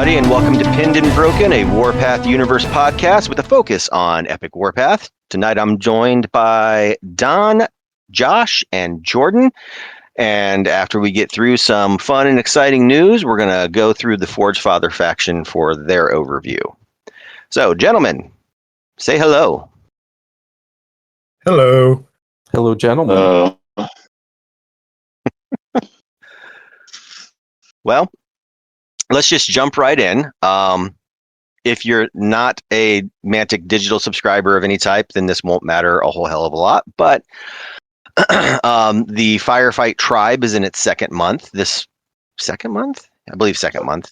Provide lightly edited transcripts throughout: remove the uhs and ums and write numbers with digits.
everybody, and welcome to Pinned and Broken, a Warpath Universe podcast with a focus on Epic Warpath. Tonight I'm joined by Don, Josh, and Jordan. And after we get through some fun and exciting news, we're going to go through the Forge Father faction for their overview. So, gentlemen, say hello. Hello. Hello, gentlemen. Well, let's just jump right in. If you're not a Mantic Digital subscriber of any type, then this won't matter a whole hell of a lot. But the Firefight Tribe is in its second month. This second month? I believe second month.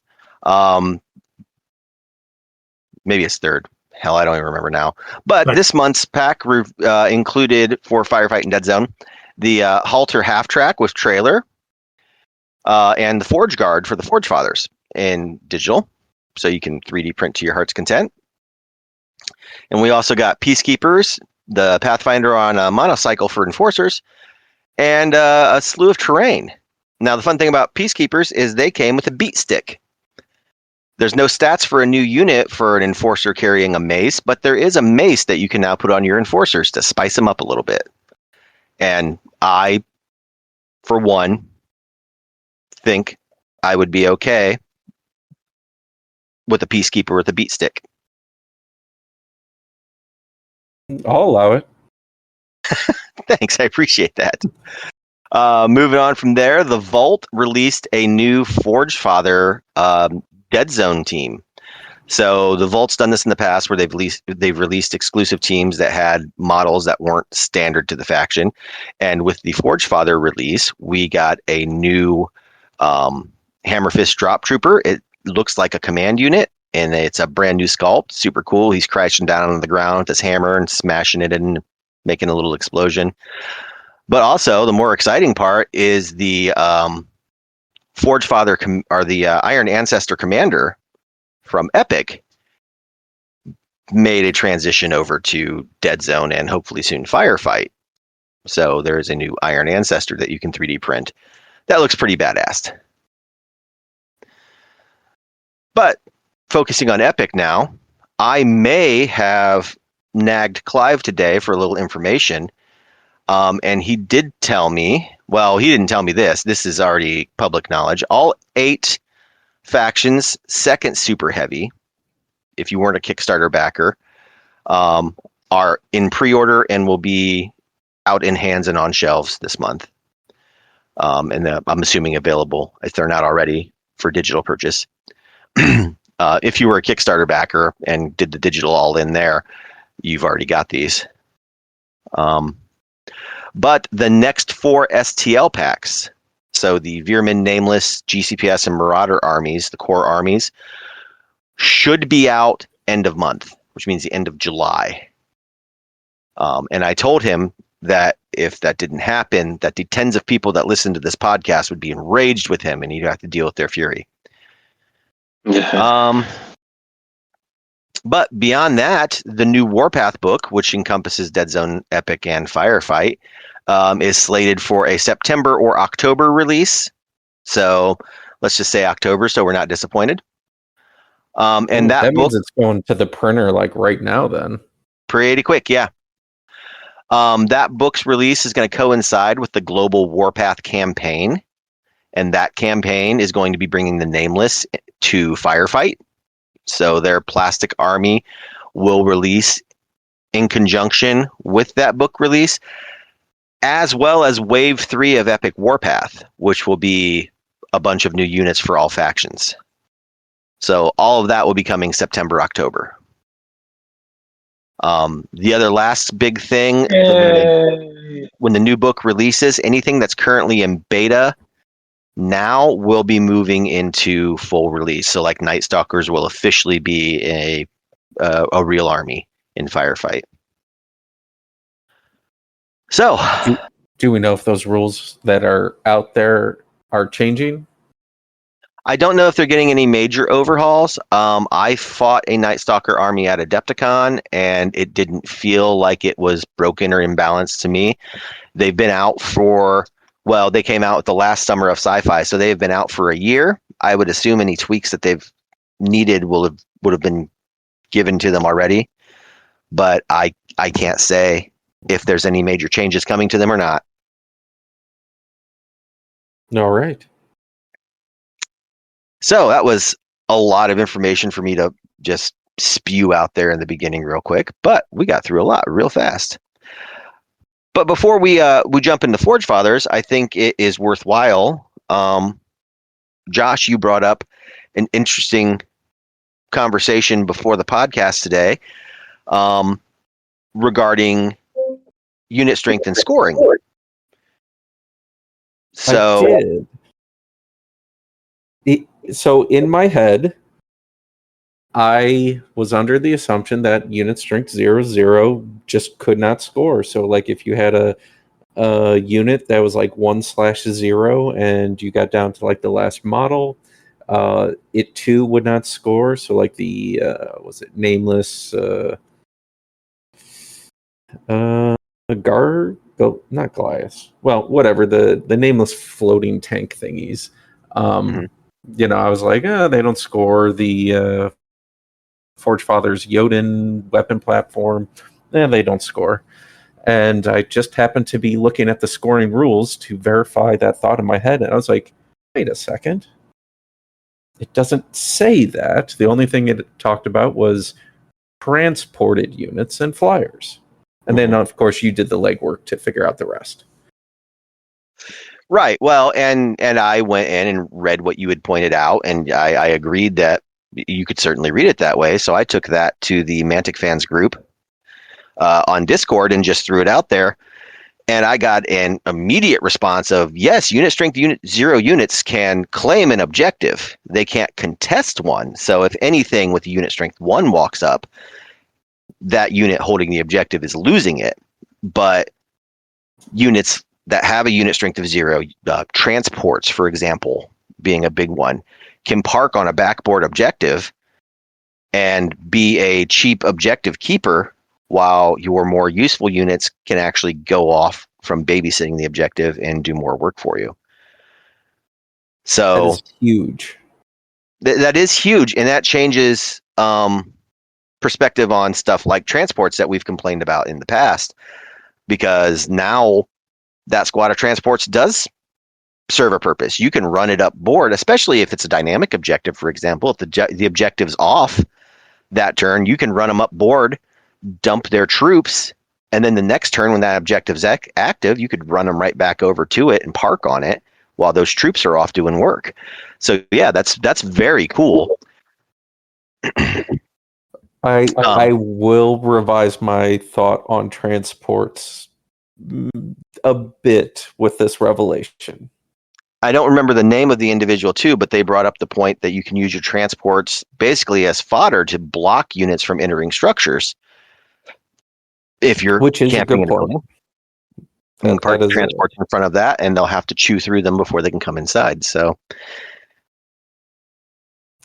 Maybe it's third. Hell, I don't even remember now. But this month's pack included for Firefight and Dead Zone the Halter half track with trailer and the Forge Guard for the Forge Fathers in digital, so you can 3D print to your heart's content. And we also got Peacekeepers, the Pathfinder on a monocycle for Enforcers, and a slew of terrain. Now, the fun thing about Peacekeepers is they came with a beat stick. There's no stats for a new unit for an Enforcer carrying a mace, but there is a mace that you can now put on your Enforcers to spice them up a little bit. And I, for one, think I would be okay with a Peacekeeper with a beat stick. I'll allow it. Thanks, I appreciate that. Moving on from there, the Vault released a new Forge Father Dead Zone team. So the Vault's done this in the past where they've released exclusive teams that had models that weren't standard to the faction. And with the Forge Father release, we got a new Hammerfist Drop Trooper. It looks like a command unit, and it's a brand new sculpt. Super cool. He's crashing down on the ground with his hammer and smashing it and making a little explosion. But also, the more exciting part is the Forge Father or the Iron Ancestor Commander from Epic made a transition over to Dead Zone and hopefully soon Firefight. So there is a new Iron Ancestor that you can 3D print. That looks pretty badass. But focusing on Epic now, I may have nagged Clive today for a little information. And he did tell me, well, he didn't tell me this. This is already public knowledge. All 8 factions, second super heavy, if you weren't a Kickstarter backer, are in pre-order and will be out in hands and on shelves this month. And I'm assuming available, if they're not already, for digital purchase. If you were a Kickstarter backer and did the digital all in there, you've already got these. But the next 4 STL packs, so the Veerman, Nameless, GCPS, and Marauder armies, the core armies, should be out end of month, which means the end of July. And I told him that if that didn't happen, that the tens of people that listen to this podcast would be enraged with him and he'd have to deal with their fury. But beyond that, the new Warpath book, which encompasses Dead Zone, Epic, and Firefight, is slated for a September or October release. So let's just say October, so we're not disappointed. And that book means it's going to the printer like right now then. Pretty quick, yeah. That book's release is going to coincide with the Global Warpath campaign. And that campaign is going to be bringing the Nameless to Firefight. So their plastic army will release in conjunction with that book release, as well as Wave 3 of Epic Warpath, which will be a bunch of new units for all factions. So all of that will be coming September, October. The other last big thing, when the new book releases, anything that's currently in beta now will be moving into full release. So like Night Stalkers will officially be a real army in Firefight. So do we know if those rules that are out there are changing? I don't know if they're getting any major overhauls. I fought a Night Stalker army at Adepticon, and it didn't feel like it was broken or imbalanced to me. They've been out for, well, they came out with the last summer of sci-fi, so they've been out for a year. I would assume any tweaks that they've needed would have been given to them already. But I can't say if there's any major changes coming to them or not. All right. So that was a lot of information for me to just spew out there in the beginning real quick, but we got through a lot real fast. But before we jump into Forge Fathers, I think it is worthwhile. Josh, you brought up an interesting conversation before the podcast today regarding unit strength and scoring. So I did. So in my head, I was under the assumption that unit strength 0 just could not score. So like if you had a unit that was like 1/0 and you got down to like the last model, it too would not score. So like the was it nameless not Goliath. Well, whatever, the nameless floating tank thingies. You know, I was like, they don't score. The Forge Fathers Jotun weapon platform, they don't score. And I just happened to be looking at the scoring rules to verify that thought in my head, and I was like, wait a second. It doesn't say that. The only thing it talked about was transported units and flyers. And then, of course, you did the legwork to figure out the rest. Right. Well, and I went in and read what you had pointed out, and I agreed that you could certainly read it that way. So I took that to the Mantic fans group on Discord and just threw it out there. And I got an immediate response of, yes, unit strength 0 units can claim an objective. They can't contest one. So if anything with unit strength 1 walks up, that unit holding the objective is losing it. But units that have a unit strength of 0, transports, for example, being a big one, can park on a backboard objective and be a cheap objective keeper, while your more useful units can actually go off from babysitting the objective and do more work for you. So that is huge. That is huge, and that changes perspective on stuff like transports that we've complained about in the past, because now that squad of transports does serve a purpose. You can run it up board, especially if it's a dynamic objective, for example. If the objective's off that turn, you can run them up board, dump their troops, and then the next turn when that objective's active, you could run them right back over to it and park on it while those troops are off doing work. So yeah, that's very cool. I will revise my thought on transports a bit with this revelation. I don't remember the name of the individual too, but they brought up the point that you can use your transports basically as fodder to block units from entering structures. If you're Which is a good point. You can park the transports in front of that, and they'll have to chew through them before they can come inside. So,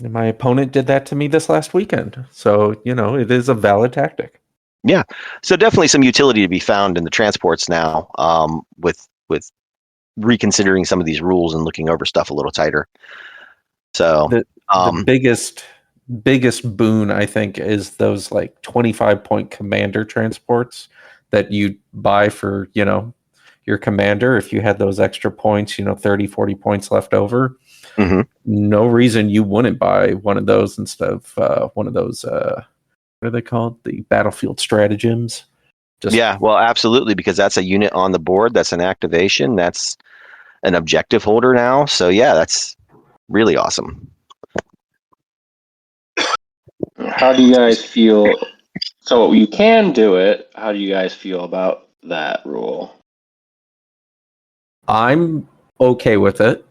my opponent did that to me this last weekend. So, you know, it is a valid tactic. Yeah. So definitely some utility to be found in the transports now, with reconsidering some of these rules and looking over stuff a little tighter. So the biggest boon, I think, is those like 25-point commander transports that you buy for, you know, your commander. If you had those extra points, you know, 30, 40 points left over, no reason you wouldn't buy one of those instead of one of those, what are they called? The battlefield stratagems. Yeah, well, absolutely, because that's a unit on the board. That's an activation. That's an objective holder now. So yeah, that's really awesome. How do you guys feel? So you can do it. How do you guys feel about that rule? I'm okay with it.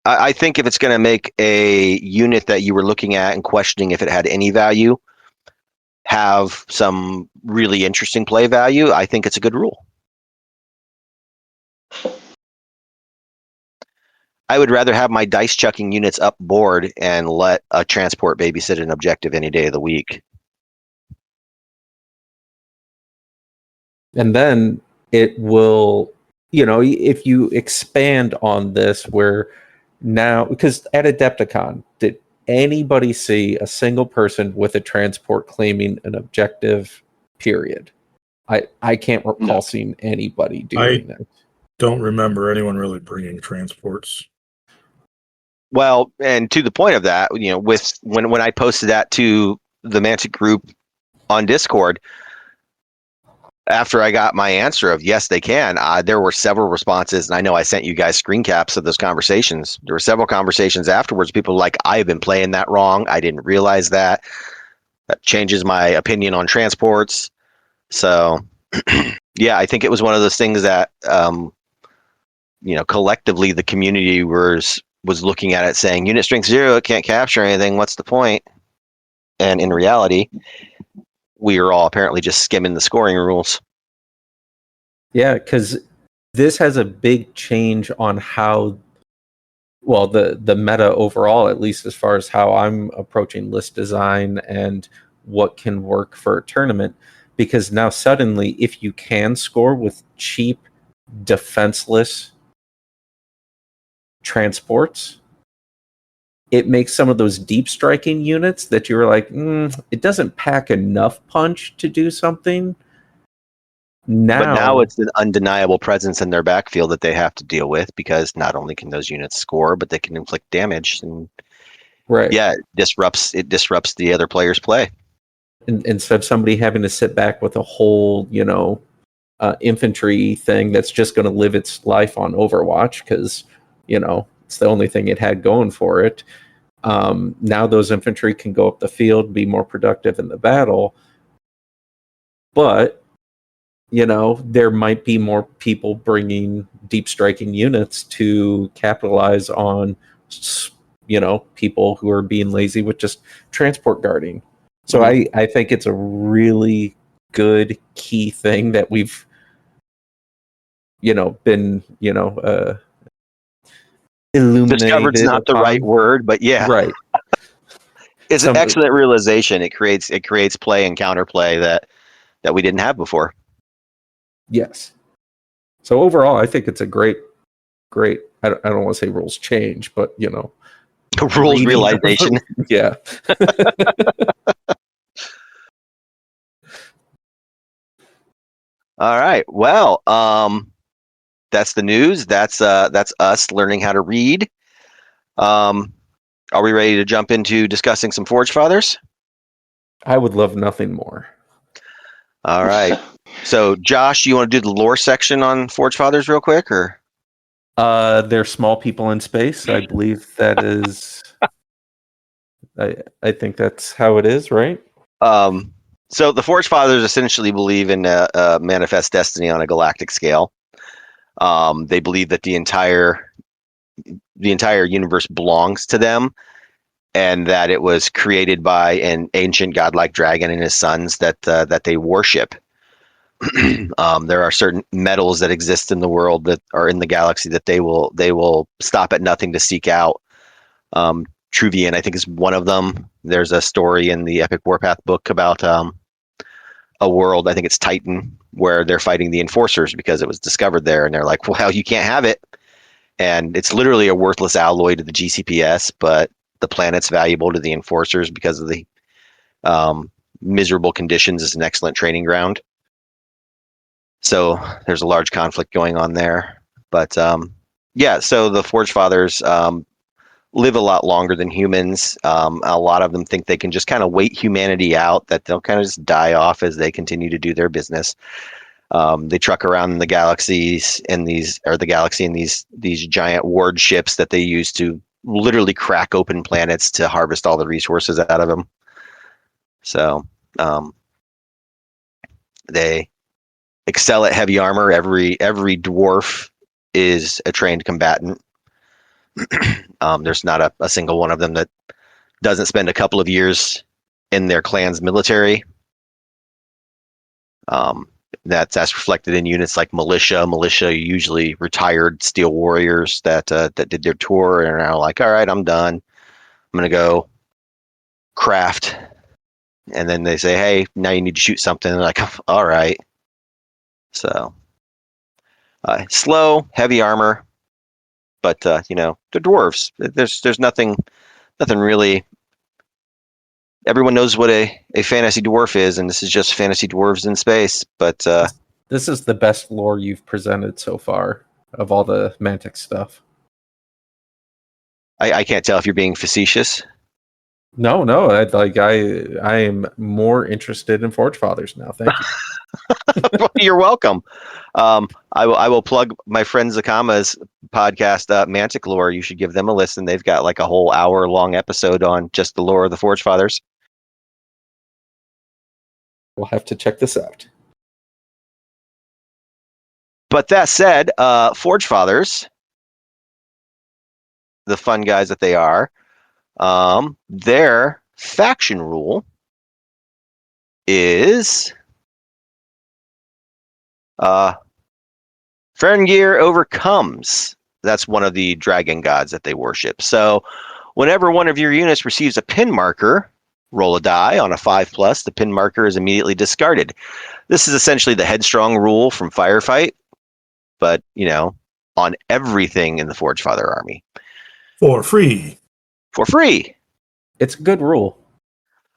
I think if it's going to make a unit that you were looking at and questioning if it had any value have some really interesting play value, I think it's a good rule. I would rather have my dice chucking units up board and let a transport babysit an objective any day of the week. And then it will, you know, if you expand on this, where now, because at Adepticon, anybody see a single person with a transport claiming an objective, period. I can't recall seeing anybody doing that. Don't remember anyone really bringing transports. Well, and to the point of that, with when I posted that to the Mantic group on Discord, after I got my answer of yes, they can, there were several responses, and I know I sent you guys screen caps of those conversations. There were several conversations afterwards. People were like, I've been playing that wrong. I didn't realize that. That changes my opinion on transports. So, yeah, I think it was one of those things that, collectively the community was looking at it saying, unit strength 0, it can't capture anything. What's the point? And in reality, we are all apparently just skimming the scoring rules. Yeah, because this has a big change on how, well, the meta overall, at least as far as how I'm approaching list design and what can work for a tournament. Because now suddenly, if you can score with cheap, defenseless transports, it makes some of those deep striking units that you were like, it doesn't pack enough punch to do something. But now it's an undeniable presence in their backfield that they have to deal with, because not only can those units score, but they can inflict damage. And right, yeah, it disrupts the other player's play. Instead of somebody having to sit back with a whole, infantry thing that's just going to live its life on Overwatch because, it's the only thing it had going for it. Now those infantry can go up the field, be more productive in the battle. But, there might be more people bringing deep striking units to capitalize on, people who are being lazy with just transport guarding. So I think it's a really good key thing that we've, been, illuminated. Discovered's not the right word, but yeah. Right. It's an excellent realization. It creates play and counterplay that we didn't have before. Yes. So overall, I think it's a great, I don't want to say rules change, but, rules realization. Yeah. All right. Well, that's the news. That's us learning how to read. Are we ready to jump into discussing some Forge Fathers? I would love nothing more. All right. So, Josh, you want to do the lore section on Forge Fathers real quick, or? They're small people in space. I believe that is. I think that's how it is, right? So the Forge Fathers essentially believe in a manifest destiny on a galactic scale. They believe that the entire universe belongs to them, and that it was created by an ancient godlike dragon and his sons that they worship. There are certain metals that exist in the world that are in the galaxy that they will stop at nothing to seek out. Truvian, I think, is one of them. There's a story in the Epic Warpath book about a world, I think it's Titan, where they're fighting the Enforcers because it was discovered there, and they're like, well, you can't have it. And it's literally a worthless alloy to the GCPS, but the planet's valuable to the Enforcers because of the miserable conditions. It's an excellent training ground. So there's a large conflict going on there. But so the Forge Fathers live a lot longer than humans. A lot of them think they can just kind of wait humanity out, that they'll kind of just die off as they continue to do their business. They truck around in the galaxies in these giant ward ships that they use to literally crack open planets to harvest all the resources out of them. So they excel at heavy armor. Every dwarf is a trained combatant. There's not a single one of them that doesn't spend a couple of years in their clan's military. That's reflected in units like militia. Militia are usually retired steel warriors that did their tour and are now like, all right, I'm done. I'm gonna go craft. And then they say, hey, now you need to shoot something. And they're like, all right. So slow, heavy armor, but they're dwarves. There's nothing nothing really. Everyone knows what a fantasy dwarf is, and this is just fantasy dwarves in space. But This is the best lore you've presented so far of all the Mantic stuff. I can't tell if you're being facetious. No, I am more interested in Forge Fathers now. Thank you. You're welcome. I will plug my friend Zakama's podcast, Mantic Lore. You should give them a listen. They've got like a whole hour-long episode on just the lore of the Forge Fathers. We'll have to check this out. But that said, Forge Fathers, the fun guys that they are, their faction rule is Ferengir overcomes. That's one of the dragon gods that they worship. So whenever one of your units receives a pin marker, roll a die. On a 5+, the pin marker is immediately discarded. This is essentially the headstrong rule from Firefight, but, on everything in the Forge Father army. For free. For free. It's a good rule.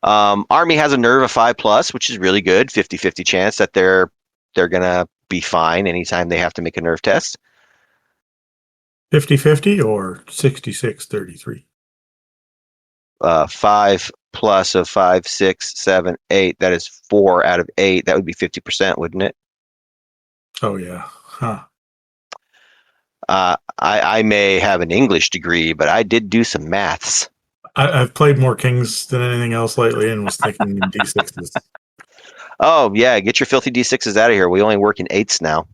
Army has a nerve of 5+, which is really good. 50-50 chance that they're going to be fine anytime they have to make a nerve test. 50-50 or 66-33? 5+ of 5, 6, 7, 8. That is 4 out of 8. That would be 50%, wouldn't it? Oh, yeah. Huh. I may have an English degree, but I did do some maths. I've played more Kings than anything else lately and was thinking in D6s. Oh, yeah. Get your filthy D6s out of here. We only work in 8s now.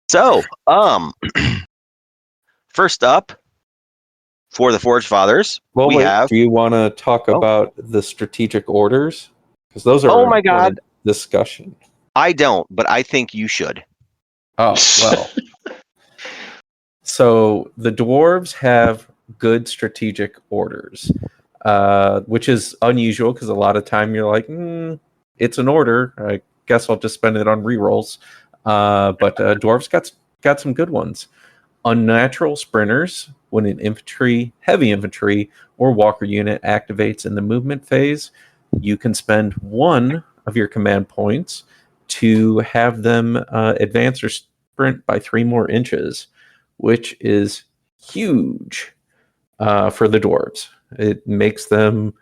So, first up for the Forge Fathers, Well, we have... Do you want to talk about the strategic orders? Because those are Oh my God. Discussion. I don't, but I think you should. Oh, well. So the dwarves have good strategic orders, which is unusual because a lot of time you're like, it's an order. I guess I'll just spend it on rerolls. But dwarves got some good ones. Unnatural sprinters, when an heavy infantry, or walker unit activates in the movement phase, you can spend 1 of your command points to have them advance or sprint by 3 more inches, which is huge for the dwarves. It makes them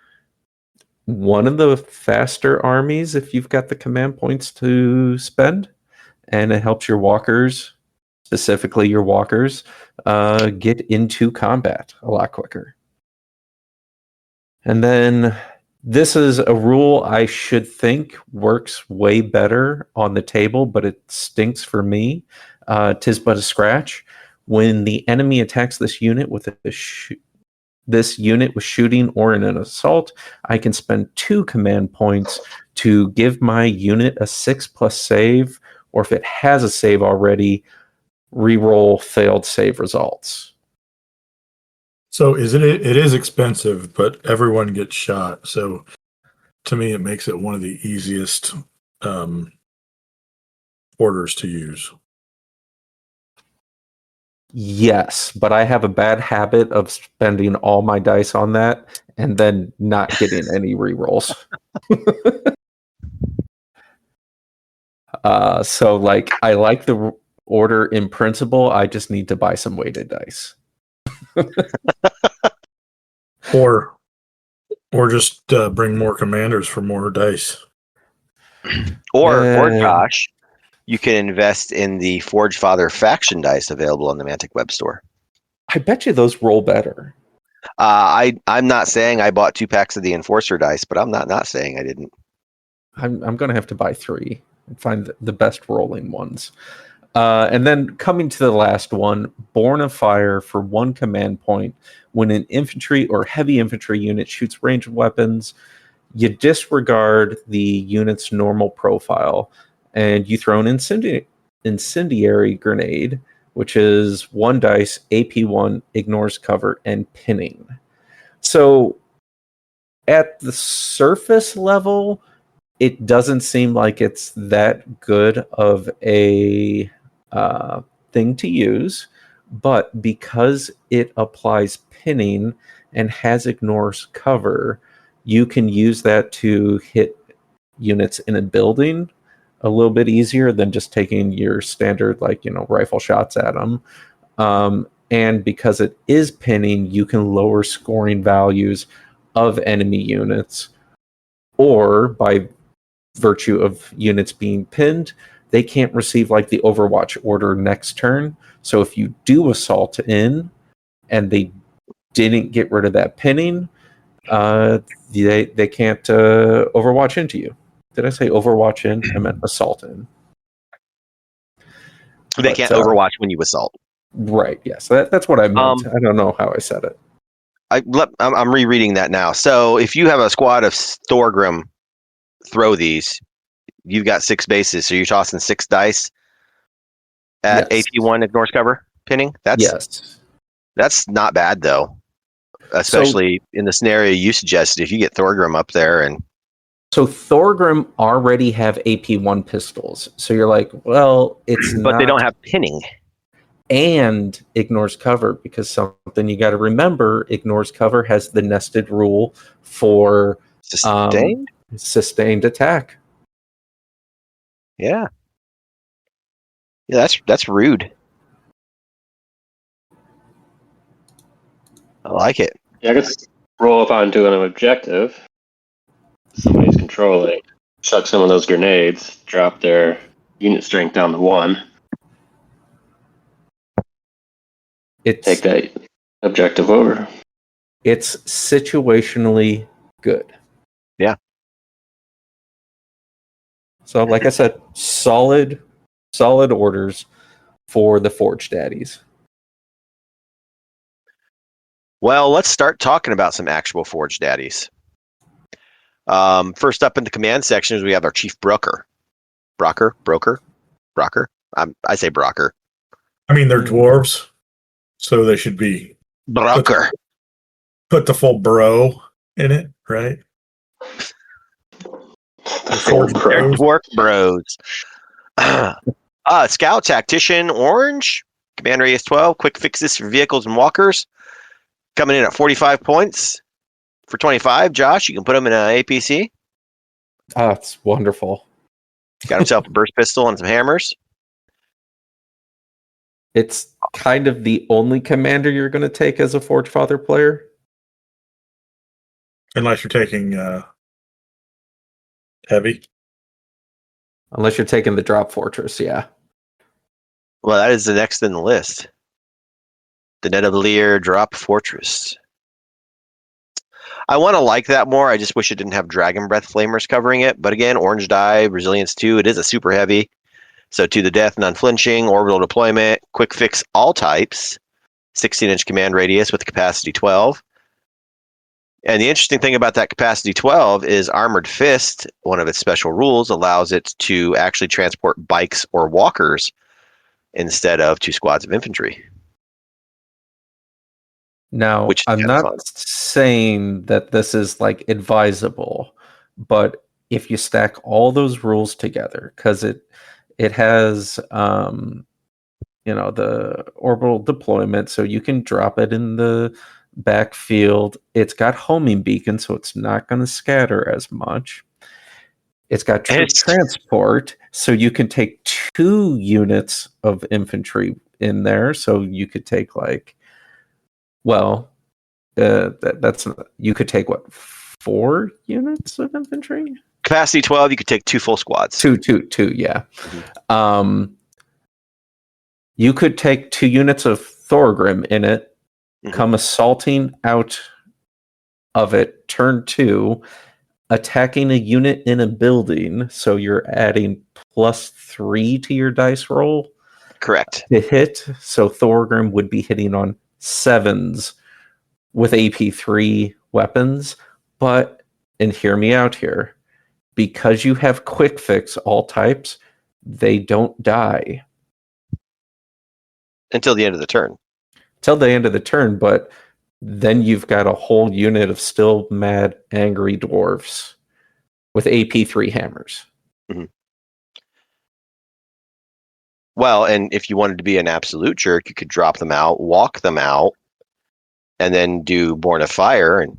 one of the faster armies if you've got the command points to spend, and it helps your walkers, specifically your walkers, get into combat a lot quicker. And then this is a rule I should think works way better on the table, but it stinks for me. 'Tis but a scratch. When the enemy attacks this unit with shooting or in an assault, I can spend 2 command points to give my unit a 6+ save, or if it has a save already, reroll failed save results. So it is expensive, but everyone gets shot. So to me, it makes it one of the easiest orders to use. Yes, but I have a bad habit of spending all my dice on that and then not getting any rerolls. So I like the order in principle. I just need to buy some weighted dice. Or just bring more commanders for more dice. Or Josh, you can invest in the Forge Father faction dice available on the Mantic web store. I bet you those roll better. I'm not saying I bought 2 packs of the Enforcer dice, but I'm not saying I didn't. I'm going to have to buy 3 and find the best rolling ones. And then coming to the last one, Born of Fire for 1 command point. When an infantry or heavy infantry unit shoots ranged weapons, you disregard the unit's normal profile and you throw an incendiary grenade, which is 1 dice, AP1, ignores cover, and pinning. So at the surface level, it doesn't seem like it's that good of a thing to use, but because it applies pinning and has ignores cover, you can use that to hit units in a building a little bit easier than just taking your standard, like, rifle shots at them. And because it is pinning, you can lower scoring values of enemy units, or by virtue of units being pinned, they can't receive like the Overwatch order next turn. So if you do assault in and they didn't get rid of that pinning, they can't Overwatch into you. Did I say Overwatch in? I meant assault in. They can't Overwatch when you assault. Right, yes. That's what I meant. I don't know how I said it. I'm rereading that now. So if you have a squad of Thorgrim throw these, you've got 6 bases, so you're tossing 6 dice at AP1 ignores cover pinning. That's not bad though, especially in the scenario you suggested. If you get Thorgrim up there, and so Thorgrim already have AP1 pistols, so you're like, well, it's but they don't have pinning and ignores cover, because something you got to remember: ignores cover has the nested rule for sustained attack. Yeah, that's rude. I like it. Yeah, I could roll up onto an objective. Somebody's controlling. Chuck some of those grenades. Drop their unit strength down to 1. Take that objective over. It's situationally good. Yeah. So, like I said, solid orders for the Forge Daddies. Well, let's start talking about some actual Forge Daddies. First up in the command sections, we have our Chief Broker. Broker. I say Broker. I mean, they're dwarves, so they should be Broker. Put the full bro in it, right? They're dwarf bros. Scout Tactician Orange. Command radius 12. Quick fixes for vehicles and walkers. Coming in at 45 points. For 25, Josh, you can put him in an APC. Oh, it's wonderful. Got himself a burst pistol and some hammers. It's kind of the only commander you're going to take as a Forge Father player. Unless you're taking heavy. Unless you're taking the Drop Fortress, yeah. Well, that is the next in the list. The Nidavellir Drop Fortress. I want to like that more. I just wish it didn't have Dragon Breath Flamers covering it. But again, Orange Die, Resilience 2, it is a super heavy. So to the death and unflinching, orbital deployment, quick fix all types, 16-inch command radius with capacity 12. And the interesting thing about that capacity 12 is Armored Fist, one of its special rules, allows it to actually transport bikes or walkers instead of 2 squads of infantry. Now, I'm not saying that this is like advisable, but if you stack all those rules together, because it has the orbital deployment, so you can drop it in the backfield. It's got homing beacon, so it's not going to scatter as much. It's got troop transport, so you can take 2 units of infantry in there. So you could take you could take 4 units of infantry? Capacity 12, you could take 2 full squads. Two, yeah. Mm-hmm. You could take 2 units of Thorgrim in it, come assaulting out of it, turn 2, attacking a unit in a building, so you're adding +3 to your dice roll. Correct. To hit, so Thorgrim would be hitting on 7s with AP3 weapons, and hear me out here, because you have quick fix all types, they don't die. Until the end of the turn. But then you've got a whole unit of still mad, angry dwarves with AP3 hammers. Mm-hmm. Well, and if you wanted to be an absolute jerk, you could drop them out, walk them out, and then do Born of Fire and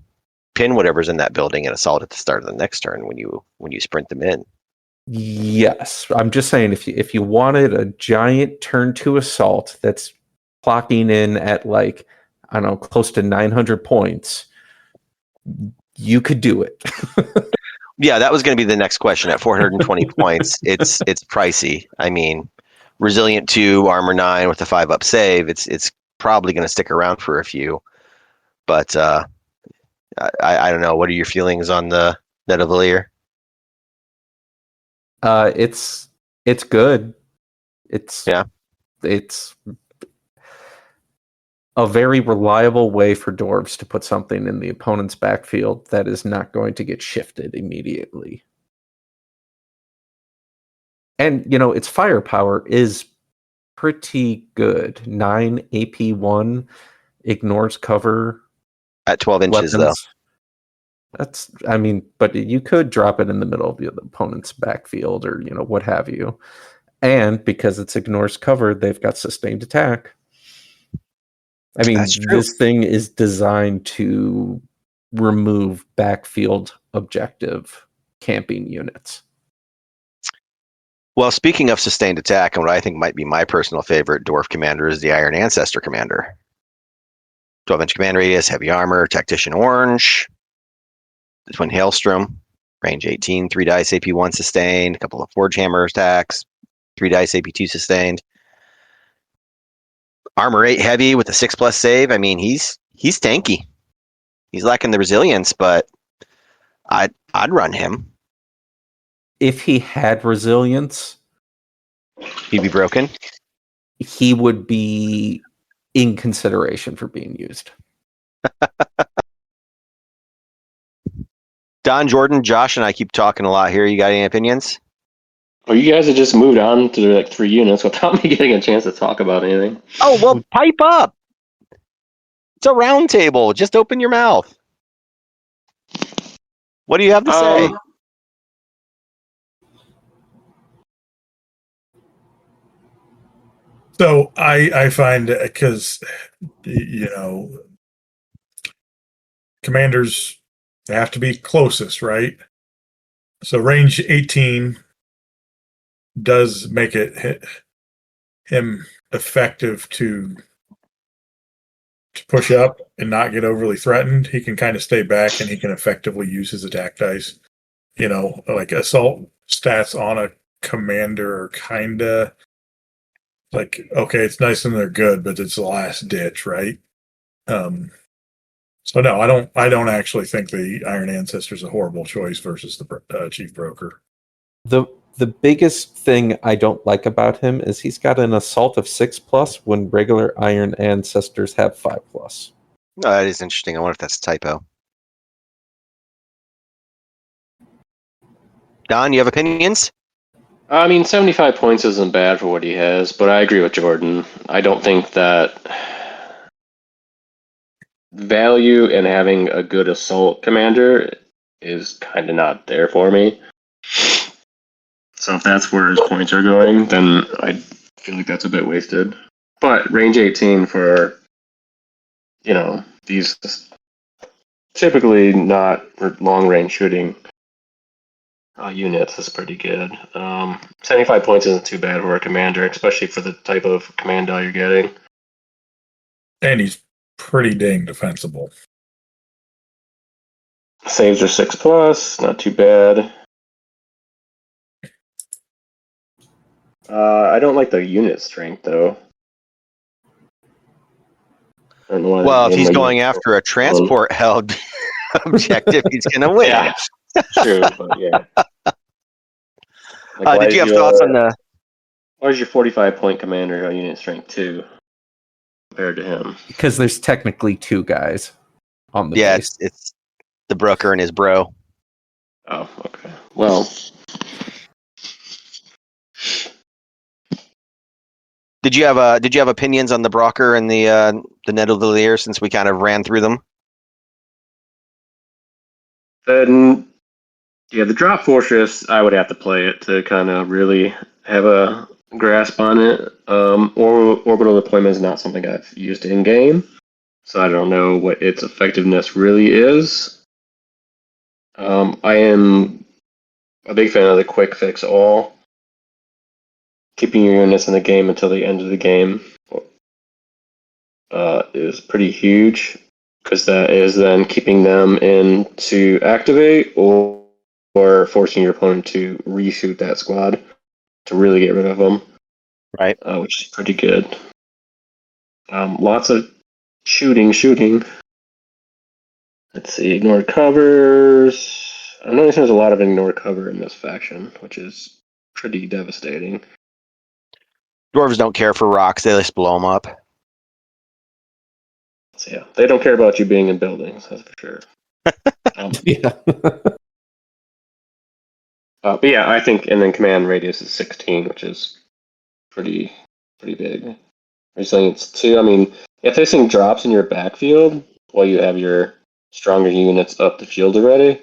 pin whatever's in that building and assault at the start of the next turn when you sprint them in. Yes, I'm just saying if you wanted a giant turn 2 assault that's clocking in at like, I don't know, close to 900 points, you could do it. Yeah, that was going to be the next question. At 420 points, it's pricey. I mean, Resilient 2, Armor 9 with a 5-up save, it's probably going to stick around for a few. But I don't know. What are your feelings on the Nidavellir? It's good. It's a very reliable way for dwarves to put something in the opponent's backfield that is not going to get shifted immediately. And, its firepower is pretty good. 9 AP1, ignores cover. At 12 inches, weapons. But you could drop it in the middle of the opponent's backfield or, what have you. And because it's ignores cover, they've got sustained attack. I mean, this thing is designed to remove backfield objective camping units. Well, speaking of sustained attack, and what I think might be my personal favorite dwarf commander is the Iron Ancestor commander. 12-inch command radius, heavy armor, tactician orange, the Twin Hailstrom, range 18, 3 dice AP1 sustained, a couple of Forge Hammer attacks, 3 dice AP2 sustained. Armor 8 heavy with a 6+ save. I mean, he's tanky. He's lacking the resilience, but I'd run him. If he had resilience, he'd be broken. He would be in consideration for being used. Don, Jordan, Josh, and I keep talking a lot here. You got any opinions? Well, you guys have just moved on to like 3 units without me getting a chance to talk about anything. Oh, well, pipe up. It's a round table. Just open your mouth. What do you have to say? So I find, because, commanders have to be closest, right? So range 18 does make it him effective to push up and not get overly threatened. He can kind of stay back and he can effectively use his attack dice. Like assault stats on a commander are kind of like, okay, it's nice and they're good, but it's the last ditch, right? So no, I don't actually think the Iron Ancestor is a horrible choice versus the Chief Broker. The biggest thing I don't like about him is he's got an assault of 6+ when regular Iron Ancestors have 5+. Oh, that is interesting. I wonder if that's a typo. Don, you have opinions? I mean, 75 points isn't bad for what he has, but I agree with Jordan. I don't think that value in having a good assault commander is kind of not there for me. So if that's where his points are going, then I feel like that's a bit wasted. But range 18 for, these typically not long range shooting units is pretty good. 75 points isn't too bad for a commander, especially for the type of command die you're getting. And he's pretty dang defensible. Saves are 6+, not too bad. I don't like the unit strength, though. Well, if he's going after a transport held objective, he's going to win. Yeah, true, but yeah. Did you have thoughts on the... Why is your 45-point commander unit strength 2 compared to him? Because there's technically 2 guys on the base. It's the broker and his bro. Oh, okay. Well... Did you have opinions on the Brocker and the Nidavellir since we kind of ran through them? The Drop Fortress, I would have to play it to kind of really have a grasp on it. Or orbital deployment is not something I've used in game, so I don't know what its effectiveness really is. I am a big fan of the quick fix all. Keeping your units in the game until the end of the game is pretty huge, because that is then keeping them in to activate or forcing your opponent to reshoot that squad to really get rid of them. Right. Which is pretty good. Lots of shooting. Let's see, ignored covers. I'm noticing there's a lot of ignored cover in this faction, which is pretty devastating. Dwarves don't care for rocks; they just blow them up. So yeah, they don't care about you being in buildings, that's for sure. Yeah. But yeah, I think, and then command radius is 16, which is pretty big. Resilience 2. I mean, if this thing drops in your backfield while you have your stronger units up the field already,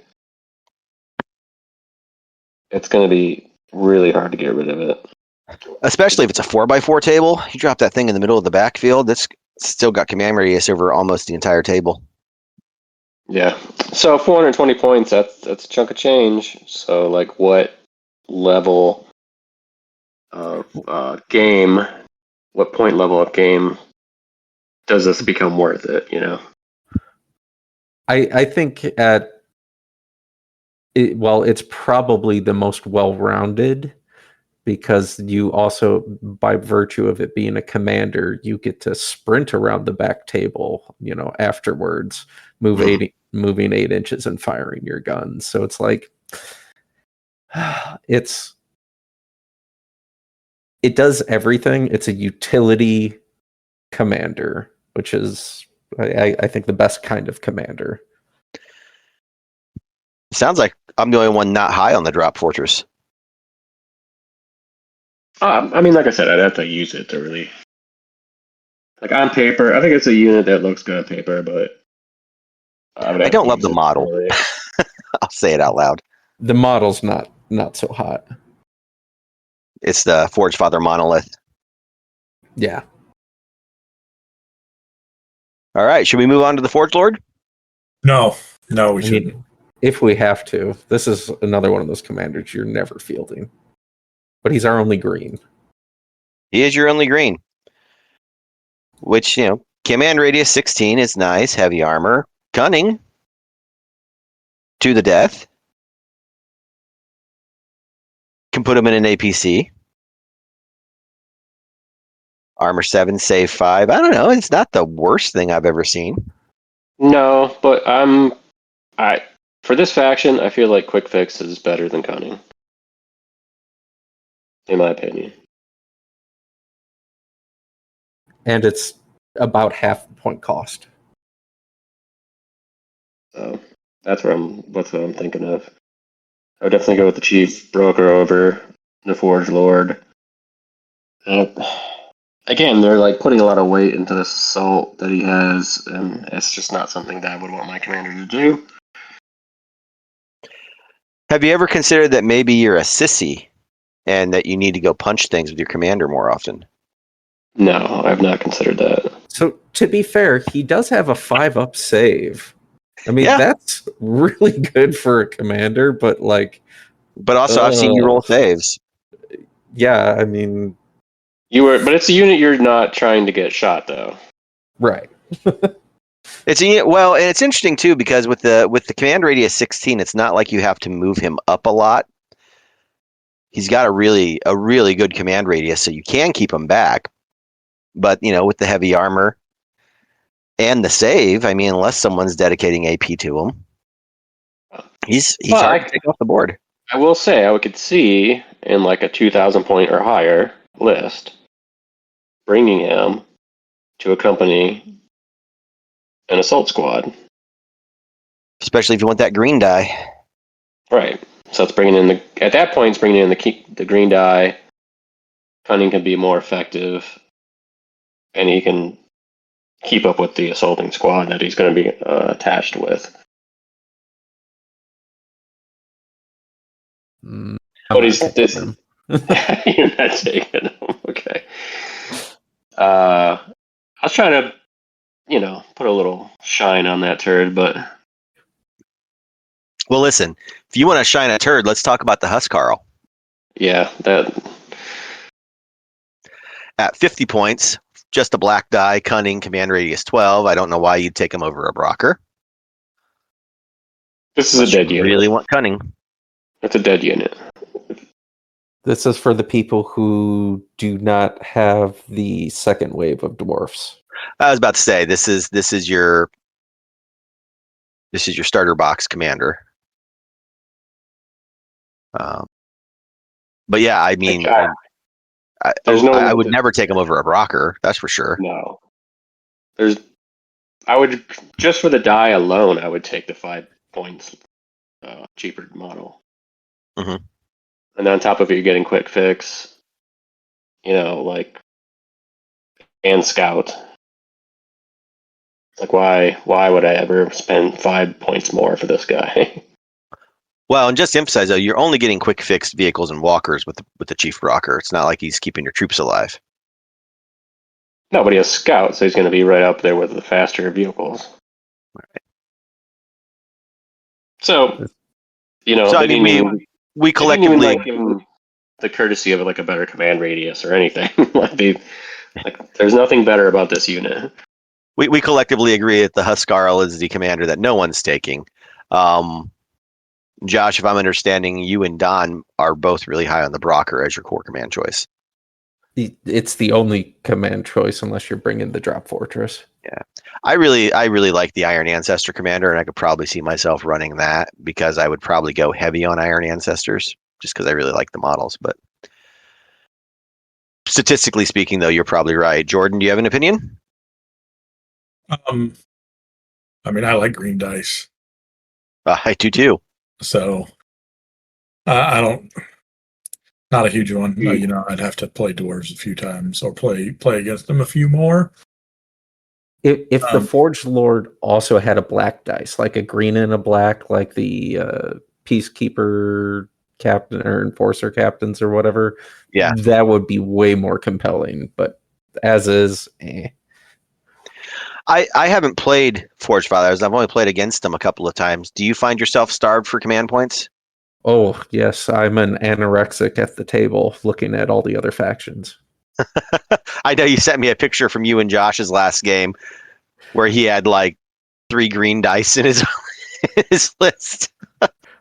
it's going to be really hard to get rid of it. Especially if it's a 4x4 table. You drop that thing in the middle of the backfield, that's still got command radius over almost the entire table. Yeah. So 420 points, that's a chunk of change. So like what level of game, what point level of game does this become worth it, you know? I think it's probably the most well-rounded, because you also, by virtue of it being a commander, you get to sprint around the back table, afterwards, moving 8 inches and firing your guns. So it's like, it does everything. It's a utility commander, which is, I think, the best kind of commander. Sounds like I'm the only one not high on the drop fortress. I mean, like I said, I'd have to use it to really, like, on paper, I think it's a unit that looks good on paper, but I don't love the model. I'll say it out loud. The model's not so hot. It's the Forge Father monolith. Yeah. All right, should we move on to the Forge Lord? No, we shouldn't. If we have to, this is another one of those commanders you're never fielding. But he's our only green. He is your only green. Which, command radius 16 is nice. Heavy armor. Cunning. To the death. Can put him in an APC. Armor 7, save 5. I don't know. It's not the worst thing I've ever seen. No, but for this faction, I feel like quick fix is better than cunning, in my opinion. And it's about half the point cost. So that's what I'm thinking of. I would definitely go with the Chief Broker over the Forge Lord. Again, they're like putting a lot of weight into this assault that he has, and it's just not something that I would want my commander to do. Have you ever considered that maybe you're a sissy and that you need to go punch things with your commander more often? No, I've not considered that. So, to be fair, he does have a 5-up save. I mean, that's really good for a commander, but like... But also, I've seen you roll saves. Yeah, I mean... But it's a unit you're not trying to get shot, though. Right. And it's interesting, too, because with the command radius 16, it's not like you have to move him up a lot. He's got a really good command radius, so you can keep him back. But, with the heavy armor and the save, I mean, unless someone's dedicating AP to him, he's hard to take off the board. I will say, I could see in like a 2,000 point or higher list, bringing him to accompany an assault squad. Especially if you want that green die. Right. So it's bringing in at that point, it's bringing in the green die. Cunning can be more effective, and he can keep up with the assaulting squad that he's going to be attached with. But You're not taking them. Okay. I was trying to, put a little shine on that turd, but Well, listen, if you want to shine a turd, let's talk about the Huskarl. yeah, that. At 50 points, just a black die, cunning, command radius 12. I don't know why you'd take him over a Brocker. This is a dead unit. Really want cunning. It's a dead unit. This is for the people who do not have the second wave of dwarfs. I was about to say this is your starter box commander. But yeah, I mean, I would never take him over a Brocker. That's for sure. No, I would just for the die alone. I would take the 5 points cheaper model. Mm-hmm. And on top of it, you're getting quick fix. And scout. Like why would I ever spend 5 points more for this guy? Well, and just to emphasize though, you're only getting quick fix vehicles and walkers with the Chief Brocker. It's not like he's keeping your troops alive. No, but he has scout, so he's going to be right up there with the faster vehicles. Right. So, I mean, we collectively even, give him the courtesy of a better command radius or anything. There's nothing better about this unit. We collectively agree that the Huskarl is the commander that no one's taking. Josh, if I'm understanding, you and Don are both really high on the Brocker as your core command choice. It's the only command choice unless you're bringing the drop fortress. Yeah, I really like the Iron Ancestor commander, and I could probably see myself running that because I would probably go heavy on Iron Ancestors just because I really like the models. But statistically speaking, though, you're probably right. Jordan, do you have an opinion? I mean, I like green dice, I do too. so I don't. Not a huge one. I'd have to play dwarves a few times or play against them a few more. If the Forge Lord also had a black dice, like a green and a black, like the Peacekeeper captain or Enforcer captains or whatever, yeah, that would be way more compelling. But as is, I haven't played Forge Fathers. I've only played against them a couple of times. Do you find yourself starved for command points? Oh, yes, I'm an anorexic at the table looking at all the other factions. I know you sent me a picture from you and Josh's last game where he had like 3 green dice in his list.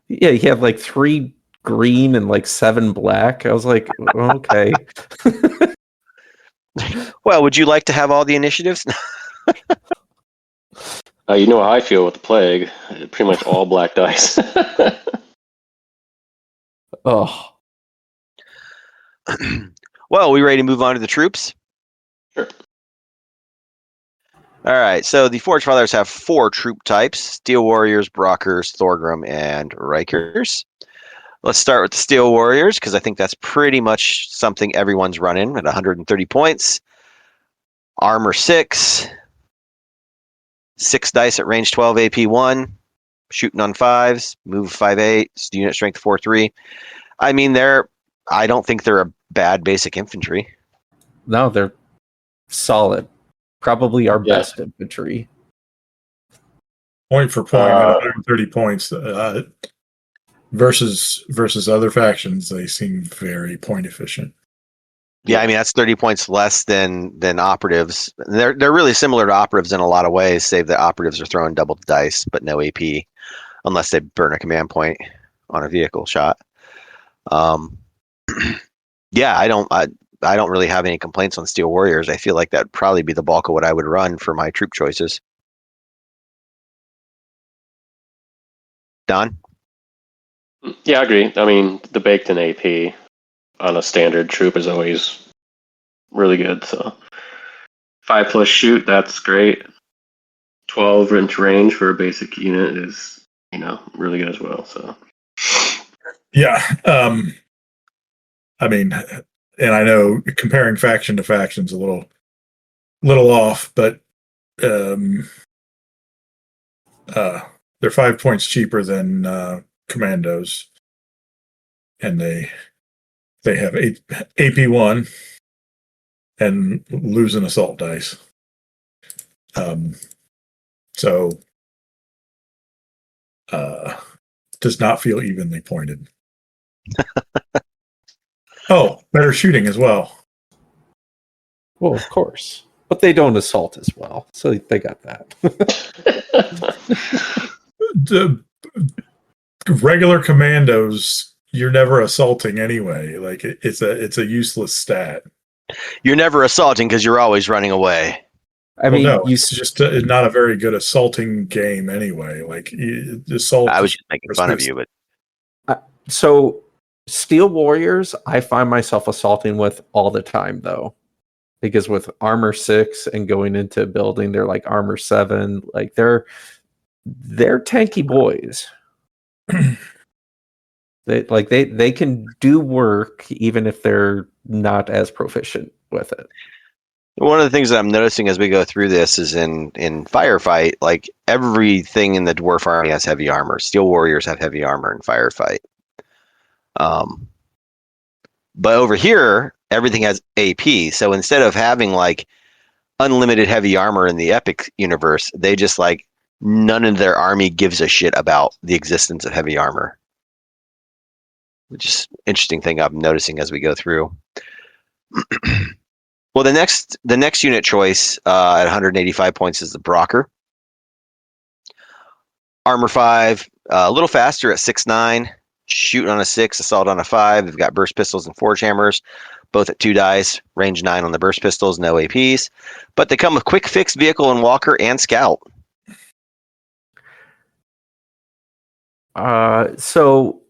Yeah, he had like 3 green and 7 black. I was like, okay. Well, would you like to have all the initiatives? You know how I feel with the plague. Pretty much all black dice. Oh. Well, we ready to move on to the troops? Sure. All right, so the Forge Fathers have 4 troop types: Steel Warriors, Brockers, Thorgrim, and Rikers. Let's start with the Steel Warriors, because I think that's pretty much something everyone's running at 130 points. Armor 6, 6 dice at range 12, AP 1, shooting on 5s, move 5/8, unit strength 4/3. I mean, I don't think they're a bad basic infantry. No, they're solid. Probably our best infantry. Point for point, 130 points versus other factions. They seem very point efficient. Yeah, I mean that's 30 points less than operatives. They're really similar to operatives in a lot of ways, save that operatives are throwing double dice but no AP, unless they burn a command point on a vehicle shot. Yeah, I don't really have any complaints on Steel Warriors. I feel like that'd probably be the bulk of what I would run for my troop choices. Don? Yeah, I agree. I mean, the baked in AP on a standard troop is always really good. So 5+ shoot, that's great. 12-inch range for a basic unit is, really good as well. So yeah, I mean, and I know comparing faction to faction is a little off, but they're 5 points cheaper than commandos, and they they have AP1 and lose an assault dice. So does not feel evenly pointed. Oh, better shooting as well. Well, of course. But they don't assault as well, so they got that. The regular commandos, you're never assaulting anyway. Like it's a useless stat. You're never assaulting because you're always running away. I mean, no, it's just not a very good assaulting game anyway. Like assault. I was just making fun of you, but so Steel Warriors, I find myself assaulting with all the time, though, because with armor 6 and going into a building, they're like armor 7. Like they're tanky boys. They can do work even if they're not as proficient with it. one of the things that I'm noticing as we go through this is in firefight, like everything in the dwarf army has heavy armor. Steel warriors have heavy armor in firefight. But over here, everything has AP. So instead of having like unlimited heavy armor in the epic universe, they just like none of their army gives a shit about the existence of heavy armor. Which is an interesting thing I'm noticing as we go through. Well, the next unit choice at 185 points is the Brocker. Armor 5, a little faster at 6'9", shoot on a 6, assault on a 5. They've got burst pistols and forge hammers, both at 2 dice, range 9 on the burst pistols, no APs. But they come with quick fix vehicle and walker and scout. So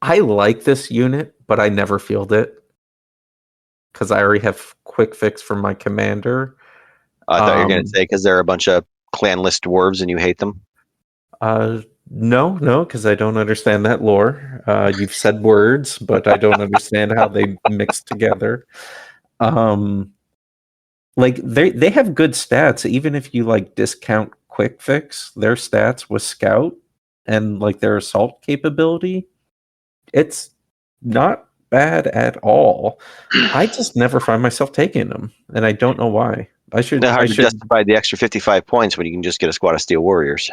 I like this unit, but I never field it because I already have quick fix for my commander. I thought you were going to say because they're a bunch of clanless dwarves and you hate them. No, because I don't understand that lore. You've said words, but I don't understand how they mix together. Like they have good stats, even if you like discount quick fix. Their stats with scout and like their assault capability, it's not bad at all. I just never find myself taking them, and I don't know why. I should justify the extra 55 points when you can just get a squad of steel warriors.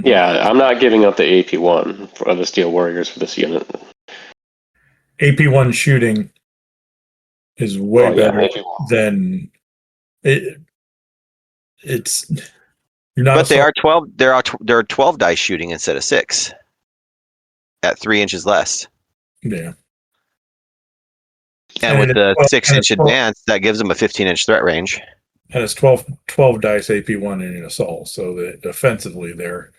Yeah, I'm not giving up the AP1 for the Steel Warriors for this unit. AP1 shooting is way better than it. It's you're not. But they are 12. There are 12 dice shooting instead of 6 at 3 inches less. Yeah. And with the 6-inch advance, that gives them a 15-inch threat range. And it's 12 dice AP1 in an assault, so that offensively they're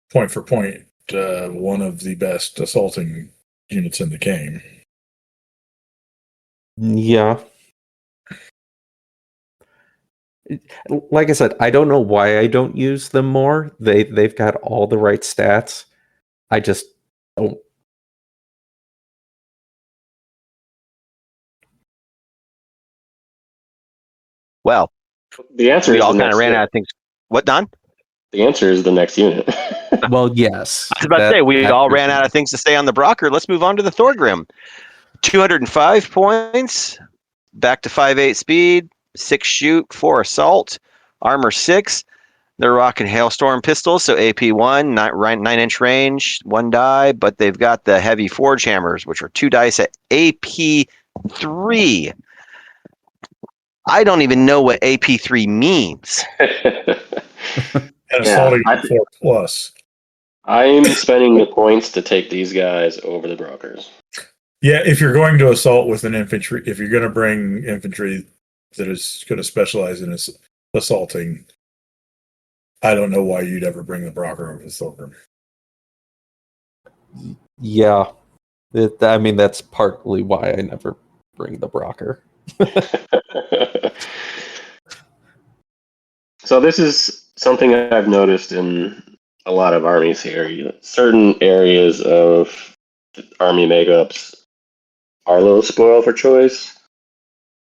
point for point one of the best assaulting units in the game. Yeah. Like I said, I don't know why I don't use them more. They've got all the right stats. I just don't. Well, the answer we is all kind of ran out of things. What, Don? The answer is the next unit. Well, yes. I was about to say, we all ran out of things to say on the Brocker. Let's move on to the Thorgrim. 205 points, back to 5.8 speed, 6 shoot, 4 assault, armor 6. They're rocking Hailstorm pistols, so AP1, 9-inch range, 1 die, but they've got the heavy forge hammers, which are 2 dice at AP3. I don't even know what AP3 means. And assaulting 4+. I'm spending the points to take these guys over the Brokers. Yeah, if you're going to assault with an infantry, if you're going to bring infantry that is going to specialize in assaulting, I don't know why you'd ever bring the Brocker over the Thorgrim. Yeah. I mean, that's partly why I never bring the Brocker. So this is something I've noticed in a lot of armies here. Certain areas of army makeups are a little spoiled for choice,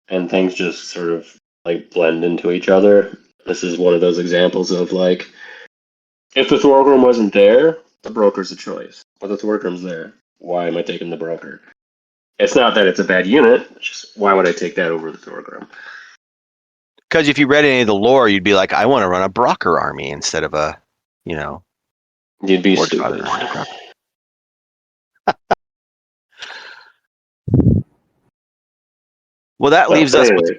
and things just sort of like blend into each other. This is one of those examples of if the Thorgrim wasn't there, the Broker's a choice. But the Thorgrim's there. why am I taking the broker? It's not that it's a bad unit. It's just why would I take that over the Thorgrim? Because if you read any of the lore, you'd be like, I want to run a Brocker army instead of a, You'd be Forge stupid. Father. Well, that leaves us with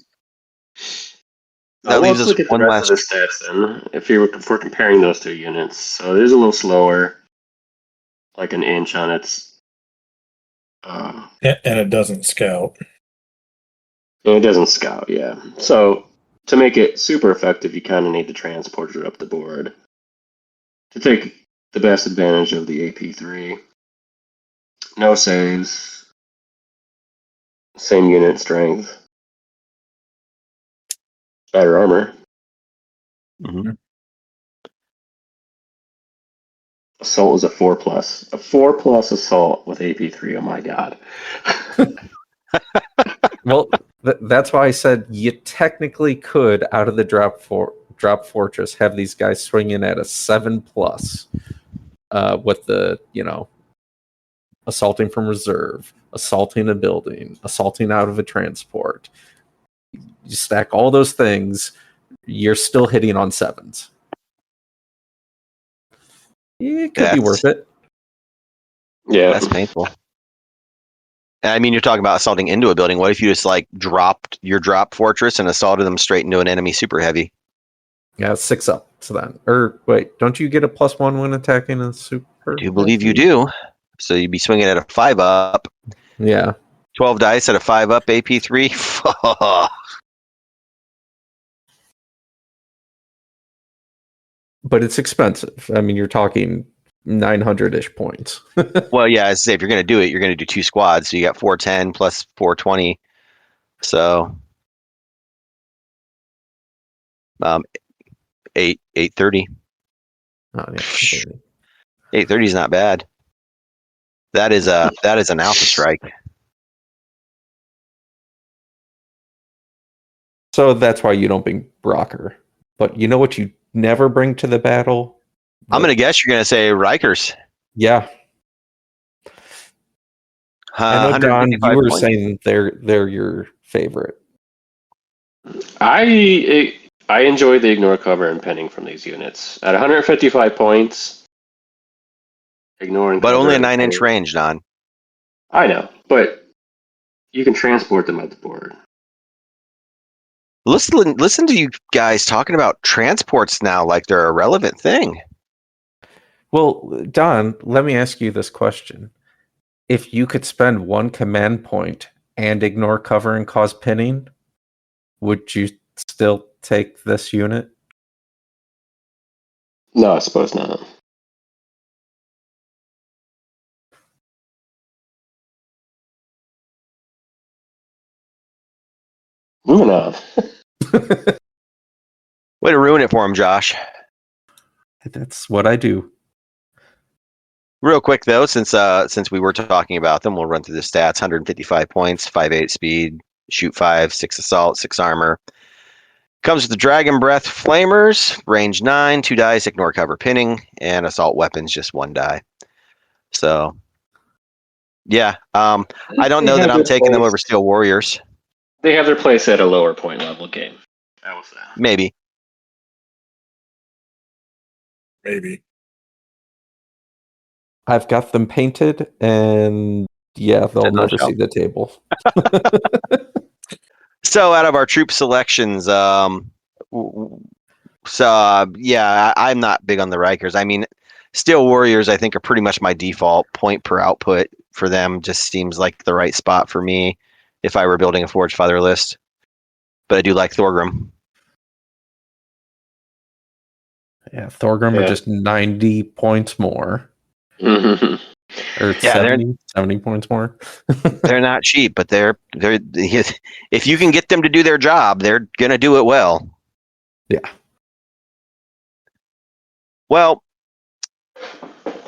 Let's look at the one rest of last. the stats then. If we're comparing those two units, so it is a little slower, like an inch on its. And it doesn't scout. And it doesn't scout, yeah. So to make it super effective, you kind of need the transporter up the board to take the best advantage of the AP3. No saves, same unit strength, better armor. Mm-hmm. Assault is a 4+. A 4+ assault with AP3. Oh my god. Well, that's why I said you technically could, out of the drop fortress, have these guys swinging at a 7+, with the assaulting from reserve, assaulting a building, assaulting out of a transport. You stack all those things, you're still hitting on 7s. It could be worth it. Yeah, That's painful. I mean, you're talking about assaulting into a building. What if you just dropped your drop fortress and assaulted them straight into an enemy super heavy? Yeah, 6 up to that. Or wait, don't you get a +1 when attacking a super? I do believe you do. So you'd be swinging at a 5 up. Yeah. 12 dice at a 5 up AP3. But it's expensive. I mean, you're talking 900-ish points. Well, yeah, as I say, if you're going to do it, you're going to do 2 squads. So you got 410 plus 420. So 830. Oh, yeah. 830 is not bad. That is an alpha strike. So that's why you don't bring Brocker. But you know what you never bring to the battle? I'm going to guess you're going to say Rikers. Yeah. I know, Don, you were saying they're your favorite. I enjoy the ignore cover and penning from these units. At 155 points, ignoring but cover only a and 9-inch penning. range, Don. I know, but you can transport them at the board. Listen to you guys talking about transports now like they're a relevant thing. Well, Don, let me ask you this question. If you could spend 1 command point and ignore cover and cause pinning, would you still take this unit? No, I suppose not. Moving on. Way to ruin it for him, Josh. That's what I do. Real quick though, since we were talking about them, we'll run through the stats. 155 points, 5.8 speed, shoot 5, 6 assault, 6 armor. Comes with the Dragon Breath Flamers, range 9, 2 dice, ignore cover pinning, and assault weapons just 1 die. So, yeah, I don't know that I'm taking them over Steel Warriors. They have their place at a lower point level game. That was that. Maybe. I've got them painted, and yeah, they'll never see the table. So, out of our troop selections, I'm not big on the Rikers. I mean, Steel Warriors, I think, are pretty much my default point per output for them. Just seems like the right spot for me if I were building a Forge Father list. But I do like Thorgrim. Yeah, Thorgrim are just 90 points more. Mm-hmm. Or 70 points more. They're not cheap, but they're if you can get them to do their job, they're gonna do it well. Yeah. Well,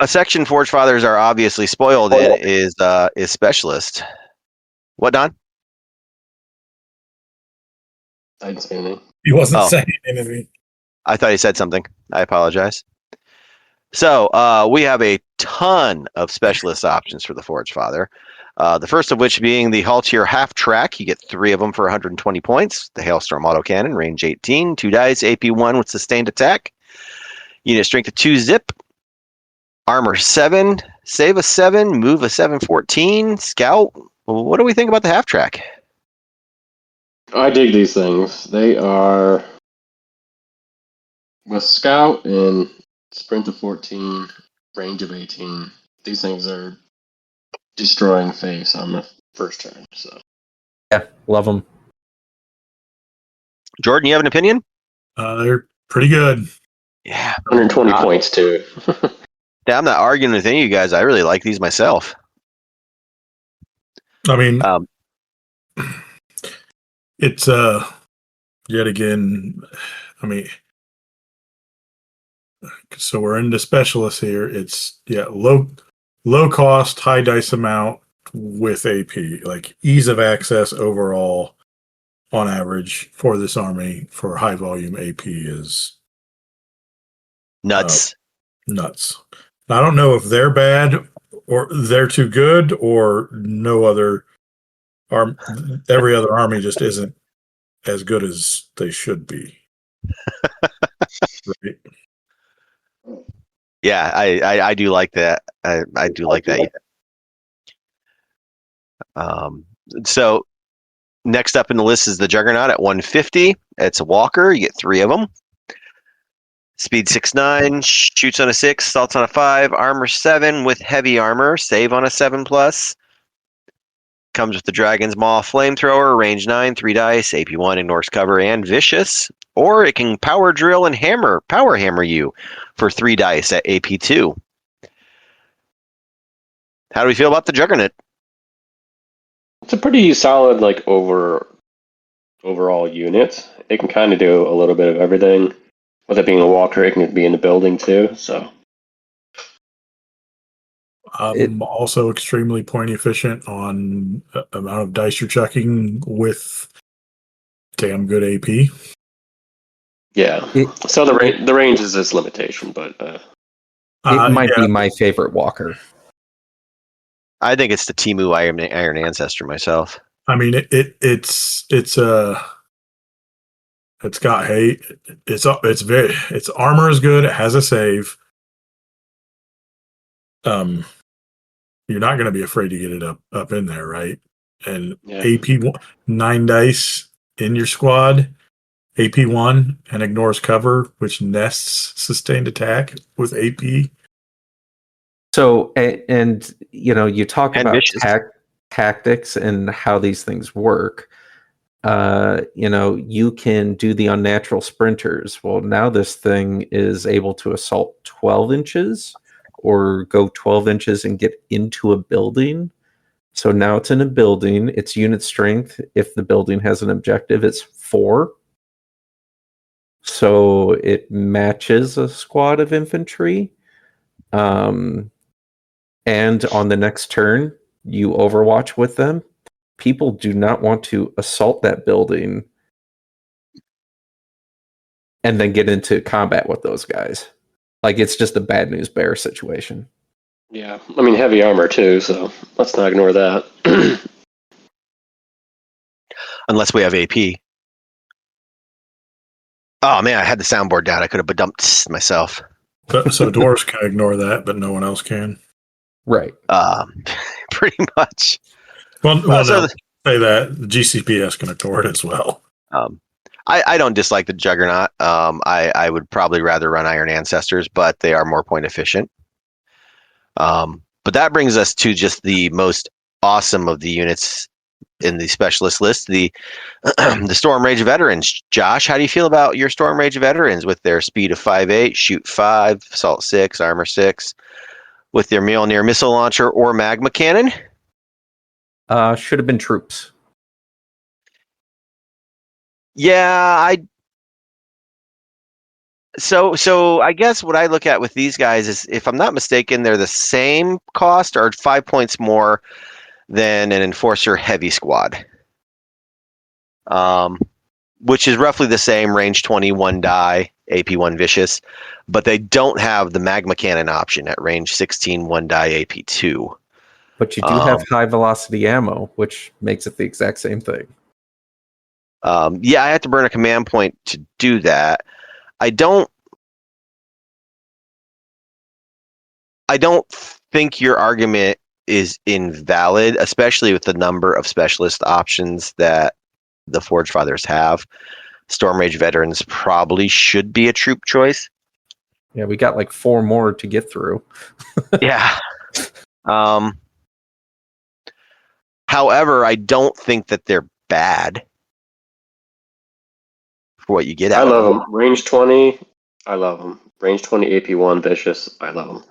a section Forge Fathers are obviously spoiled in is Specialist. What, Don? I didn't say anything. He wasn't saying anything. I thought he said something. I apologize. So we have a ton of specialist options for the Forge Father. The first of which being the Haltier half track. You get 3 of them for 120 points. The Hailstorm autocannon, range 18, 2 dice, AP 1 with sustained attack. Unit strength of 2 zip. Armor 7, save a 7, move a 714, scout. What do we think about the half track? I dig these things. They are with scout and sprint of 14, range of 18. These things are destroying face on the first turn. So Yeah, love them. Jordan, you have an opinion? They're pretty good. Yeah. 120 points too. I'm not arguing with any of you guys. I really like these myself. I mean, it's yet again. I mean, so we're into specialists here. It's low cost, high dice amount with AP, like ease of access overall. On average, for this army, for high volume AP is Nuts. Nuts. I don't know if they're bad or they're too good or no other every other army just isn't as good as they should be. Right? Yeah, I do like that. I do like that. So next up in the list is the Juggernaut at 150. It's a walker. You get 3 of them. Speed 6.9, shoots on a 6, salts on a 5, armor 7 with heavy armor, save on a 7+. Comes with the Dragon's Maw flamethrower, range 9, 3 dice, AP1, ignores cover, and vicious. Or it can power drill and power hammer you for 3 dice at AP2. How do we feel about the Juggernaut? It's a pretty solid overall unit. It can kind of do a little bit of everything. With it being a walker, it can be in the building too. So Also extremely point efficient on amount of dice you're checking with damn good AP. Yeah. So the range is its limitation, but it might be my favorite walker. I think it's the Timu Iron Ancestor myself. I mean, it's got hate. Its armor is good. It has a save. You're not going to be afraid to get it up in there, right? And AP 9 dice in your squad, AP 1 and ignores cover, which nests sustained attack with AP. So, and you talk and about vicious. Tactics and how these things work. You can do the unnatural sprinters. Well, now this thing is able to assault 12 inches or go 12 inches and get into a building. So now it's in a building. Its unit strength, if the building has an objective, it's 4. So it matches a squad of infantry. And on the next turn, you overwatch with them. People do not want to assault that building and then get into combat with those guys. Like, it's just a bad news bear situation. Yeah, I mean, heavy armor too, so let's not ignore that. Unless we have AP. Oh man, I had the soundboard down. I could have dumped myself. So dwarves can ignore that, but no one else can. Right. Pretty much. Well, no, say that the GCPS can ignore it as well. I don't dislike the Juggernaut. I would probably rather run Iron Ancestors, but they are more point efficient. But that brings us to just the most awesome of the units in the specialist list, the Storm Rage Veterans. Josh, how do you feel about your Storm Rage Veterans with their speed of 5.8, shoot 5, assault 6, armor 6, with their Mjolnir missile launcher or magma cannon? Should have been troops. Yeah, So I guess what I look at with these guys is, if I'm not mistaken, they're the same cost or 5 points more than an Enforcer heavy squad. which is roughly the same, range 20, 1 die, AP1 vicious, but they don't have the magma cannon option at range 16, 1 die, AP2. But you do have high velocity ammo, which makes it the exact same thing. Yeah, I have to burn a command point to do that. I don't think your argument is invalid, especially with the number of specialist options that the Forge Fathers have. Storm Rage veterans probably should be a troop choice. Yeah, we got like 4 more to get through. Yeah. However, I don't think that they're bad for what you get out I of love them. them. Range 20, I love them. Range 20 AP1 vicious, I love them.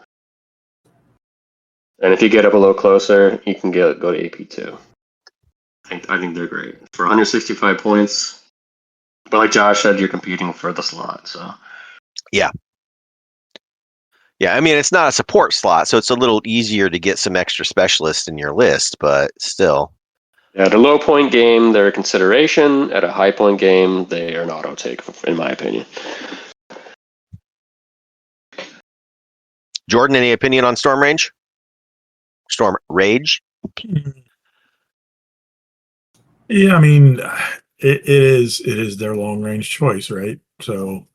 And if you get up a little closer, you can go to AP2. I think they're great for 165 points. But like Josh said, you're competing for the slot, so Yeah, I mean, it's not a support slot, so it's a little easier to get some extra specialists in your list, but still. at a low point game, they're a consideration. At a high point game, they are an auto take, in my opinion. Jordan, any opinion on Storm Rage? Storm Rage? Yeah, I mean, it is their long range choice, right? So,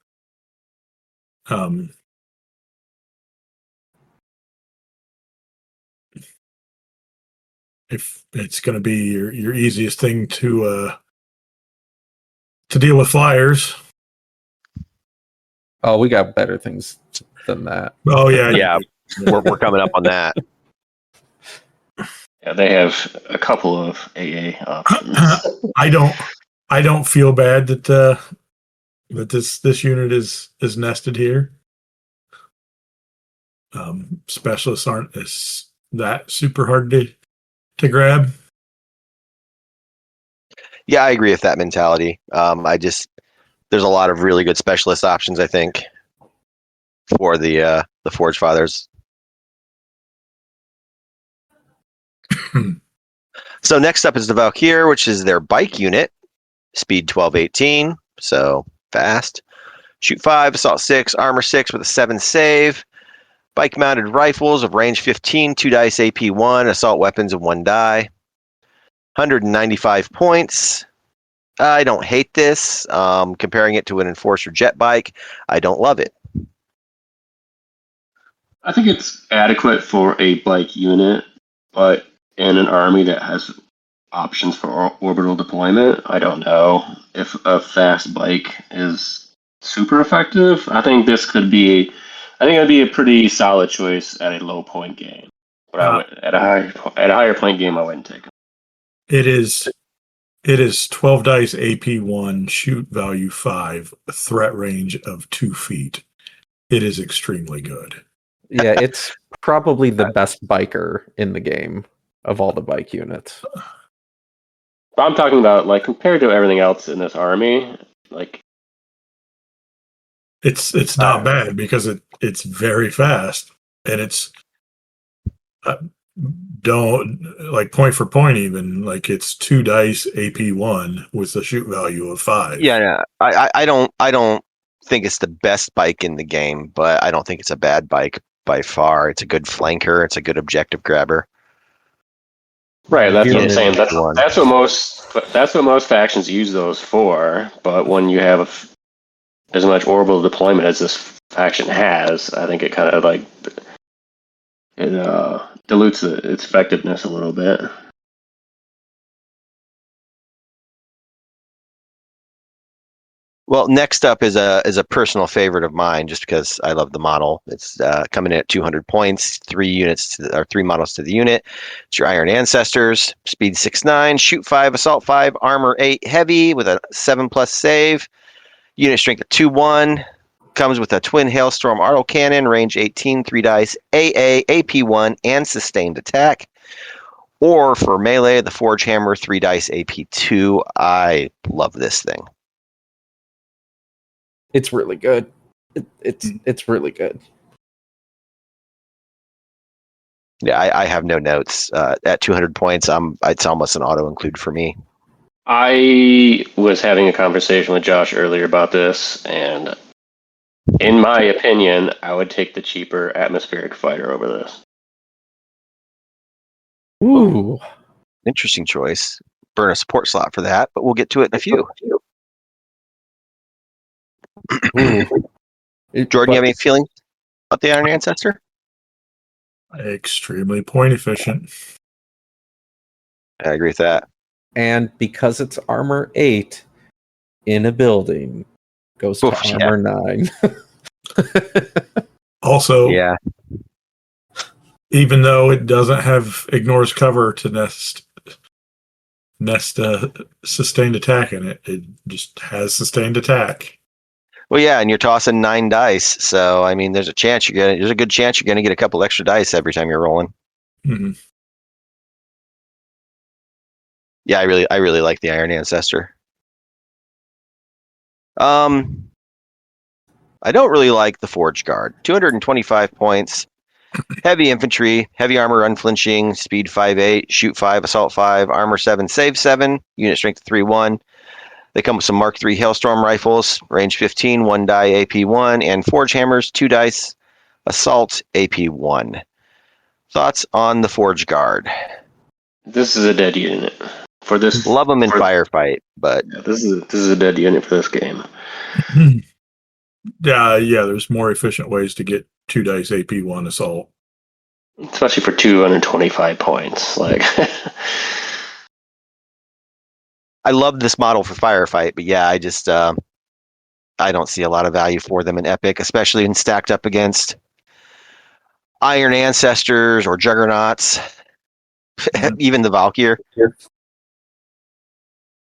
if it's going to be your easiest thing to deal with flyers. Oh, we got better things than that. Oh yeah, Yeah, we're coming up on that. Yeah, they have a couple of AA options. I don't feel bad that that this unit is nested here. Specialists aren't as that super hard to grab. Yeah, I agree with that mentality. There's a lot of really good specialist options, I think, for the Forge Fathers. So next up is the Valkyr, which is their bike unit, speed 12-18, so fast. Shoot 5, assault 6, armor 6 with a 7 save. Bike mounted rifles of range 15, 2 dice AP 1, assault weapons of 1 die. 195 points. I don't hate this. Comparing it to an Enforcer jet bike, I don't love it. I think it's adequate for a bike unit, but in an army that has options for orbital deployment, I don't know if a fast bike is super effective. I think it'd be a pretty solid choice at a low point game. But at a higher point game, I wouldn't take it. It is 12 dice AP 1, shoot value 5, threat range of 2 feet. It is extremely good. Yeah, it's probably the best biker in the game of all the bike units. But I'm talking about like compared to everything else in this army, like it's not bad because it's very fast and it's don't like point for point even like it's 2 dice AP 1 with a shoot value of 5. Yeah. I don't think it's the best bike in the game, but I don't think it's a bad bike by far. It's a good flanker. It's a good objective grabber. right. That's what I'm saying. One. That's what most factions use those for. But when you have as much orbital deployment as this faction has, I think it kind of like it dilutes its effectiveness a little bit. Well, next up is a personal favorite of mine, just because I love the model. It's coming in at 200 points, 3 models to the unit. It's your Iron Ancestors, speed 6-9, shoot 5, assault 5, armor 8, heavy with a 7+ save. Unit strength of 2-1. Comes with a twin hailstorm autocannon, range 18, 3 dice, AA, AP1, and sustained attack. Or for melee, the Forge Hammer, 3 dice, AP2. I love this thing. It's really good. It's really good. Yeah, I have no notes. At 200 points, it's almost an auto include for me. I was having a conversation with Josh earlier about this, and in my opinion, I would take the cheaper atmospheric fighter over this. Ooh. Interesting choice. Burn a support slot for that, but we'll get to it in a few. Ooh. Jordan, you have any feelings about the Iron Ancestor? Extremely point efficient. I agree with that. And because it's armor 8 in a building, goes to Oof, yeah. armor 9. Also, Yeah. even though it doesn't have ignores cover to nest sustained attack in it, it just has sustained attack. Well, yeah, and you're tossing 9 dice, so I mean, there's a good chance you're gonna get a couple extra dice every time you're rolling. Mm-hmm. Yeah, I really like the Iron Ancestor. I don't really like the Forge Guard. 225 points. Heavy infantry, heavy armor, unflinching, speed 5.8, shoot 5, assault 5, armor 7, save 7, unit strength 3.1. They come with some Mark III Hailstorm rifles, range 15, 1 die AP 1, and Forge Hammers, 2 dice, assault AP 1. Thoughts on the Forge Guard? This is a dead unit for this. Love them in firefight, but Yeah, this is a dead unit for this game. Yeah, there's more efficient ways to get 2 dice AP 1 assault. Especially for 225 points. Like I love this model for firefight. But yeah, I just I don't see a lot of value for them in Epic, especially when stacked up against Iron Ancestors or Juggernauts, even the Valkyr.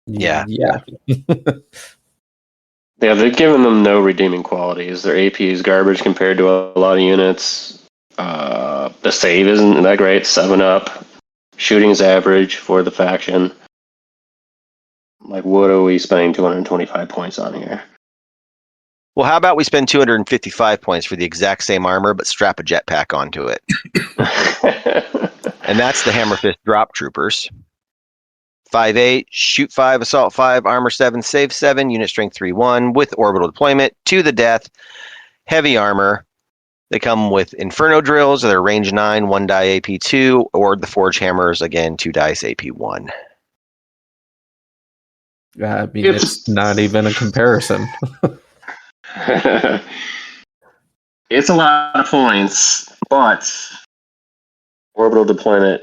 Yeah. Yeah. yeah, they've given them no redeeming qualities. Their AP is garbage compared to a lot of units. The save isn't that great. 7 up. Shooting is average for the faction. Like, what are we spending 225 points on here? Well, how about we spend 255 points for the exact same armor, but strap a jetpack onto it? And that's the Hammerfist Drop Troopers. 5.8, shoot 5, assault 5, armor 7, save 7, unit strength 3.1 with orbital deployment to the death. Heavy armor. They come with Inferno drills. They're range 9, 1 die AP 2, or the Forge Hammers, again, 2 dice AP 1. I mean, it's not even a comparison. It's a lot of points, but orbital deployment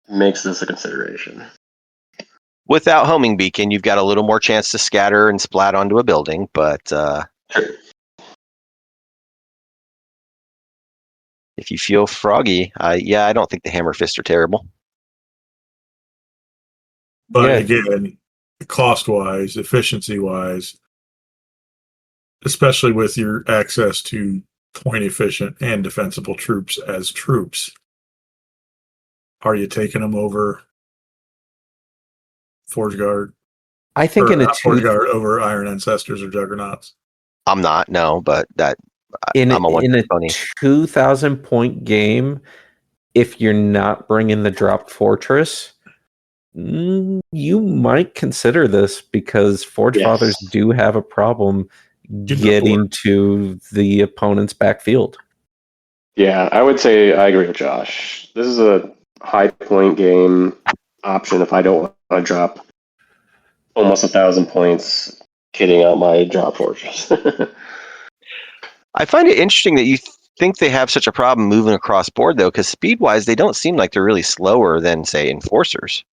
makes this a consideration. Without homing beacon, you've got a little more chance to scatter and splat onto a building, but if you feel froggy, I don't think the Hammer Fists are terrible. But Yeah. again, cost-wise, efficiency-wise, especially with your access to point-efficient and defensible troops as troops, are you taking them over Forge Guard? I think in a Forge Guard over Iron Ancestors or Juggernauts? I'm not, no, but that in I'm a pony. 2,000 point game, if you're not bringing the drop fortress, you might consider this because Forge Fathers do have a problem getting to the opponent's backfield. Yeah, I would say I agree with Josh. This is a high point game option if I don't want to drop almost 1,000 points kitting out my drop fortress. I find it interesting that you think they have such a problem moving across board, though, because speed-wise, they don't seem like they're really slower than, say, Enforcers.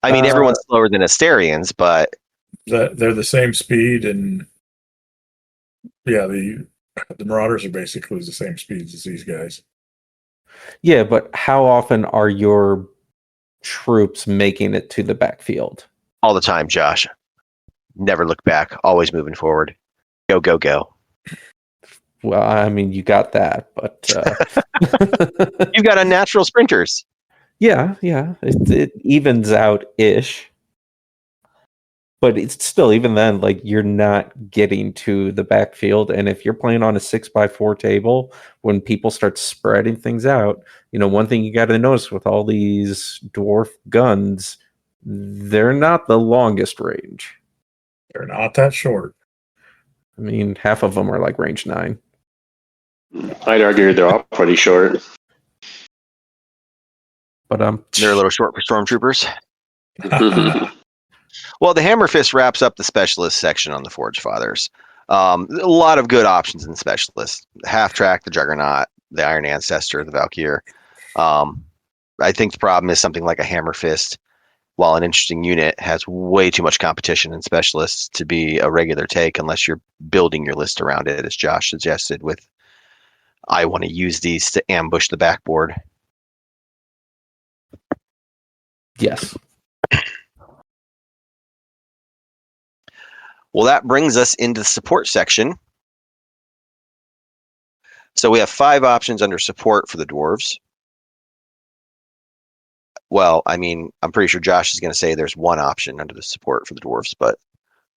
I mean, everyone's slower than Asterians, but they're the same speed, and yeah, the Marauders are basically the same speeds as these guys. Yeah, but how often are your troops making it to the backfield? all the time, Josh. Never look back. Always moving forward. Go, go, go. Well, I mean, you got that, but You've got unnatural sprinters. yeah, it evens out ish. But it's still, even then, like, you're not getting to the backfield. And if you're playing on a 6x4 table, when people start spreading things out, one thing you got to notice with all these dwarf guns, they're not the longest range. They're not that short. I mean, half of them are like range 9. I'd argue they're all pretty short. But They're a little short for stormtroopers. Well, the Hammer Fist wraps up the specialist section on the Forge Fathers. A lot of good options in specialists. Half Track, the Juggernaut, the Iron Ancestor, the Valkyr. I think the problem is something like a Hammer Fist, while an interesting unit, has way too much competition in specialists to be a regular take unless you're building your list around it, as Josh suggested, with I want to use these to ambush the backboard. yes. Well, that brings us into the support section. So we have 5 options under support for the dwarves. Well, I mean, I'm pretty sure Josh is going to say there's 1 option under the support for the dwarves, but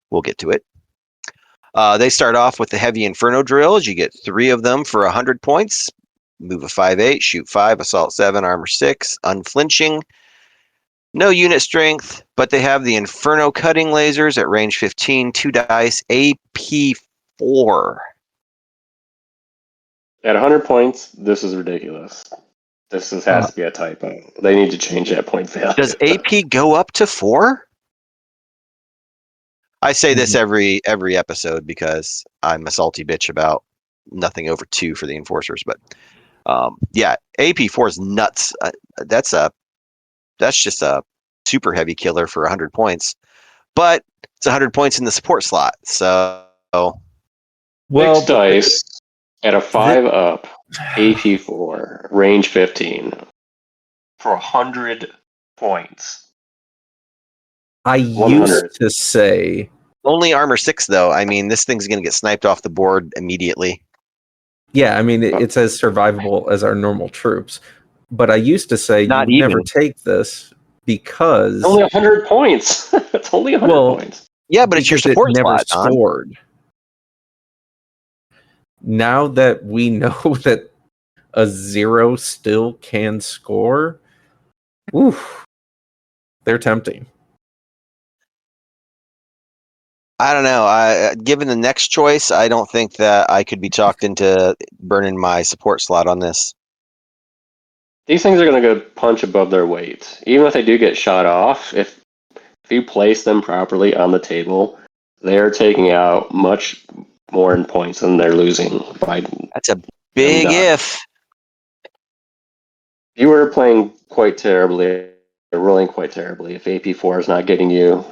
we'll get to it. They start off with the heavy inferno drills. You get 3 of them for 100 points. Move a 5/8, shoot 5, assault 7, armor 6, unflinching. No unit strength, but they have the inferno cutting lasers at range 15, 2 dice, AP4. At 100 points, this is ridiculous. This has to be a typo. They need to change that point value. Does AP go up to 4? I say this every episode because I'm a salty bitch about nothing over 2 for the enforcers, but yeah, AP4 is nuts. That's just a super heavy killer for 100 points, but it's 100 points in the support slot. So, well, 6 dice at a 5 up, AP4, range 15 for 100 points. I 100. used to say only armor 6 though. I mean, this thing's going to get sniped off the board immediately. Yeah, I mean, it's as survivable as our normal troops. But I used to say Not you even. never take this because only 100 points. It's only 100 points. Yeah, but it's your support it never slot, scored. Now that we know that a 0 still can score, oof, they're tempting. I don't know. Given the next choice, I don't think that I could be talked into burning my support slot on this. These things are going to go punch above their weight. Even if they do get shot off, if you place them properly on the table, they're taking out much more in points than they're losing. That's a big if. You were playing quite terribly, or rolling quite terribly, if AP4 is not getting you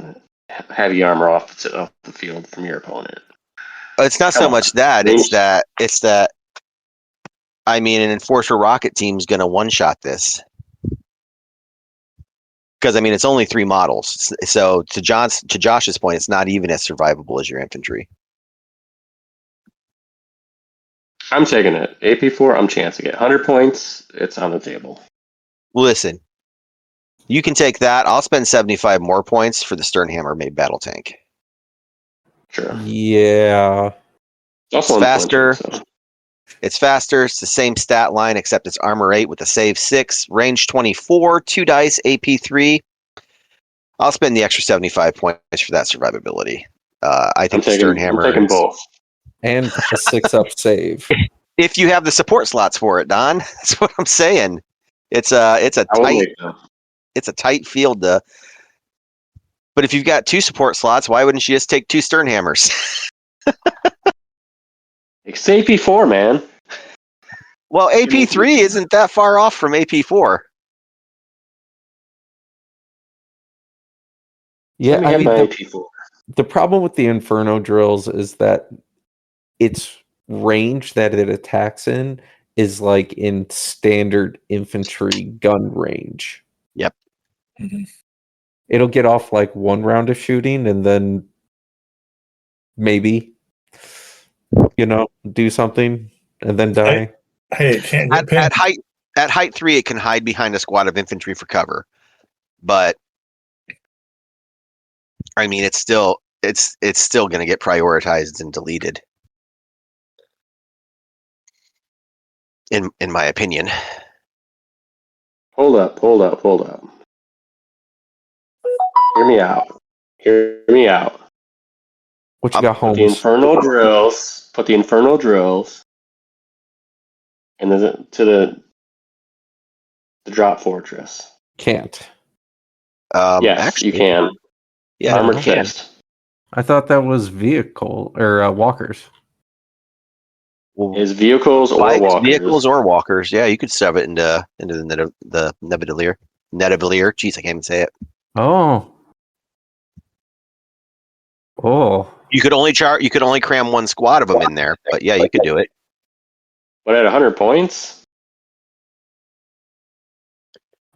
heavy armor off the field from your opponent. It's not so much that. It's that. I mean, an Enforcer rocket team's going to one-shot this. Because, I mean, it's only 3 models. So, to Josh's point, it's not even as survivable as your infantry. I'm taking it. AP4, I'm chancing it. 100 points, it's on the table. Listen, you can take that. I'll spend 75 more points for the Sternhammer made battle tank. Sure. Yeah. It's faster. It's faster. It's the same stat line, except it's armor 8 with a save 6, range 24, 2 dice, AP3. I'll spend the extra 75 points for that survivability. I think the Sternhammer. I'm taking both. And a 6-up save. If you have the support slots for it, Don, that's what I'm saying. It's a tight field. But if you've got 2 support slots, why wouldn't you just take 2 Sternhammers? It's AP4, man. Well, AP3 isn't that far off from AP4. Yeah, I mean, AP4. The problem with the Inferno drills is that its range that it attacks in is like in standard infantry gun range. Yep. Mm-hmm. It'll get off like 1 round of shooting and then maybe, do something and then die. Hey, it can't get pinned. At height 3, it can hide behind a squad of infantry for cover. But I mean, it's still going to get prioritized and deleted. In my opinion. Hold up. Hear me out. What you got, Put the Holmes? infernal drills. And then to the drop fortress. Can't. Yes, actually, you can. Yeah, Armored you can. fist. I thought that was vehicle or walkers. Well, Is vehicles or bikes, walkers. vehicles or walkers. Yeah, you could shove it into the Nebadilier. Jeez, I can't even say it. Oh. You could only cram one squad of them in there, but yeah, you could do it. But at 100 points?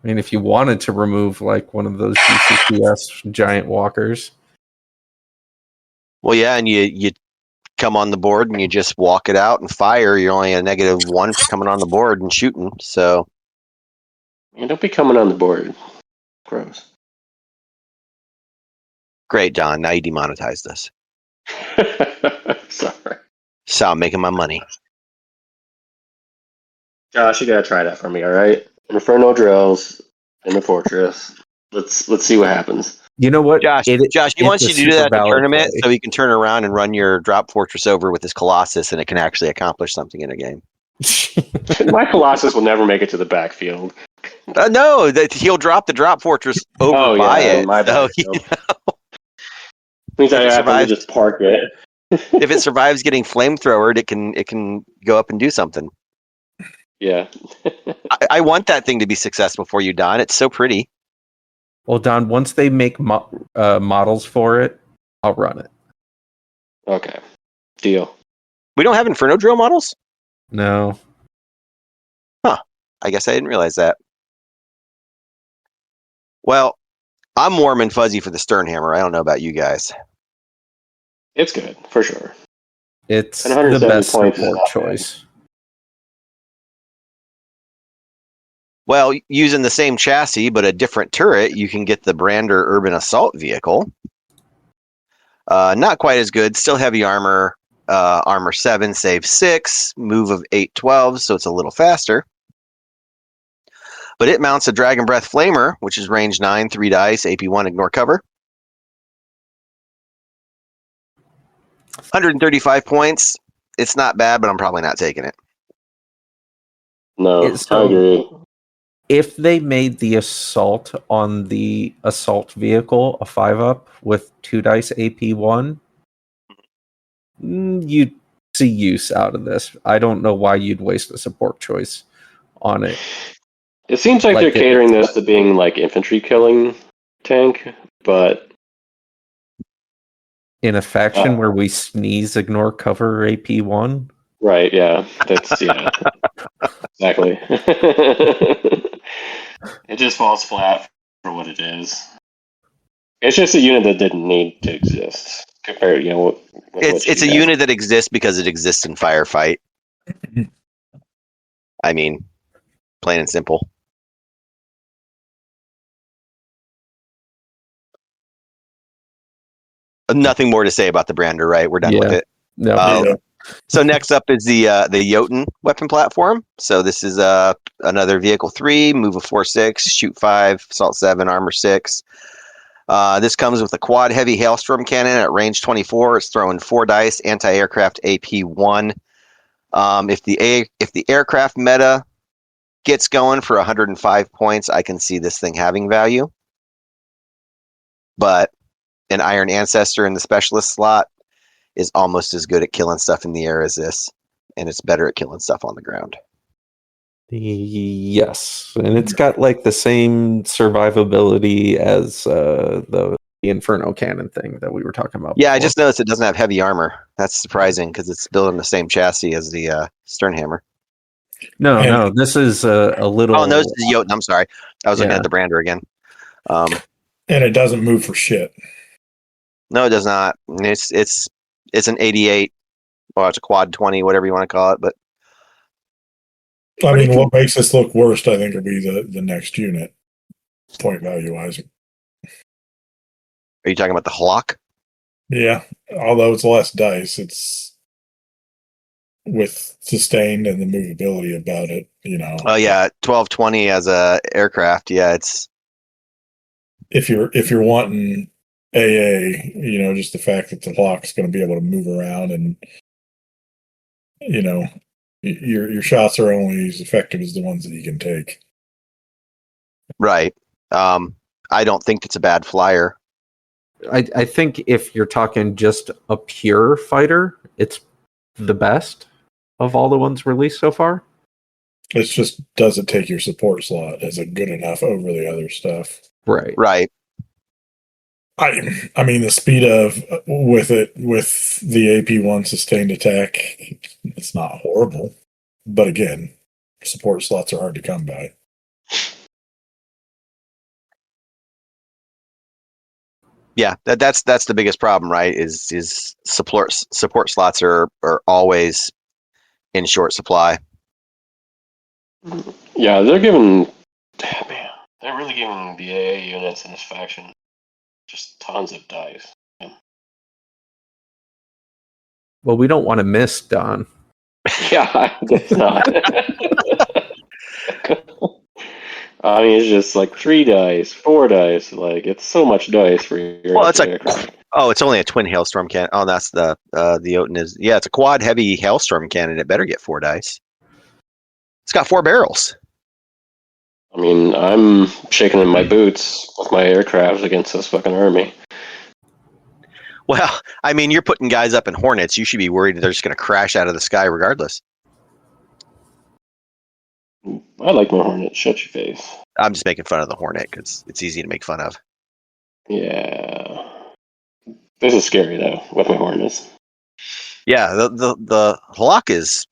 I mean, if you wanted to remove like one of those disscuss giant walkers. Well, yeah, and you come on the board and you just walk it out and fire. You're only a -1 for coming on the board and shooting. So, Man, don't be coming on the board. Gross. great, Don. Now you demonetized us. Sorry. So I'm making my money. Josh, you gotta try that for me, alright? Inferno drills in the fortress. Let's see what happens. You know what? Josh, he wants you to do that at the tournament play. so he can turn around and run your drop fortress over with his Colossus and it can actually accomplish something in a game. My Colossus will never make it to the backfield. No, that he'll drop the drop fortress over by it. My So, backfield. Means I have to just park it. If it survives getting flamethrowered, it can go up and do something. Yeah. I want that thing to be successful for you, Don. It's so pretty. Well, Don, once they make models for it, I'll run it. Okay. Deal. We don't have Inferno Drill models? No. Huh. I guess I didn't realize that. Well, I'm warm and fuzzy for the Sternhammer. I don't know about you guys. It's good, for sure. It's And the 170 best points is support not bad. choice. Well, using the same chassis but a different turret, you can get the Brander Urban Assault Vehicle. Not quite as good. Still heavy armor. Armor 7, save 6. Move of 8/12, so it's a little faster. But it mounts a Dragon Breath Flamer, which is range 9, 3 dice, AP1, ignore cover. 135 points. It's not bad, but I'm probably not taking it. No, So- I agree. If they made the assault on the assault vehicle a 5-up with 2 dice AP1, you'd see use out of this. I don't know why you'd waste a support choice on it. It seems like they're Like catering this to being like infantry killing tank, but In a faction where we sneeze, ignore cover AP1. right, yeah. That's yeah. Exactly. It just falls flat for what it is. It's just a unit that didn't need to exist. Compared, with It's a unit that exists because it exists in Firefight. I mean, plain and simple. Nothing more to say about the Brander, right? We're done with it. No. So next up is the Jotun weapon platform. So this is another vehicle 3, move of 4/6, shoot 5, assault 7, armor 6. This comes with a quad heavy hailstorm cannon at range 24. It's throwing 4 dice, anti-aircraft AP1. If the aircraft meta gets going for 105 points, I can see this thing having value. But an Iron Ancestor in the specialist slot is almost as good at killing stuff in the air as this, and it's better at killing stuff on the ground. Yes, and it's got like the same survivability as the Inferno cannon thing that we were talking about. Yeah, before. I just noticed it doesn't have heavy armor. That's surprising because it's built on the same chassis as the Sternhammer. No, this is a little. Oh, no, this is Jotun. I'm sorry, I was looking Yeah. at the Brander again. And it doesn't move for shit. No, it does not. It's an 88. Well, it's a quad 20, whatever you want to call it. But I mean, what makes this look worst, I think, would be the next unit, point value wise. Are you talking about the Hlock? Yeah, although it's less dice, it's with sustained and the movability about it. Oh yeah, 1220 as a aircraft. Yeah, it's if you're wanting AA, just the fact that the Hawk's going to be able to move around and your shots are only as effective as the ones that you can take. right. I don't think it's a bad flyer. I think if you're talking just a pure fighter, it's the best of all the ones released so far. It just doesn't take your support slot as a good enough over the other stuff. Right. I mean, the speed with the AP1 sustained attack, it's not horrible. But again, support slots are hard to come by. Yeah, that's the biggest problem, right? Is support slots are always in short supply. Yeah, they're really giving the AA units in this faction just tons of dice. Well, we don't want to miss Don. Yeah, I guess not. I mean, it's just like 3 dice, 4 dice. Like, it's so much dice for your. Well, it's it's only a twin hailstorm cannon. Oh, that's the Jotun is. Yeah, it's a quad heavy hailstorm cannon. It better get 4 dice. It's got 4 barrels. I mean, I'm shaking in my boots with my aircraft against this fucking army. Well, I mean, you're putting guys up in Hornets. You should be worried they're just going to crash out of the sky regardless. I like my Hornet. Shut your face. I'm just making fun of the Hornet because it's easy to make fun of. Yeah. This is scary, though, with my Hornets. Yeah, the Hlock is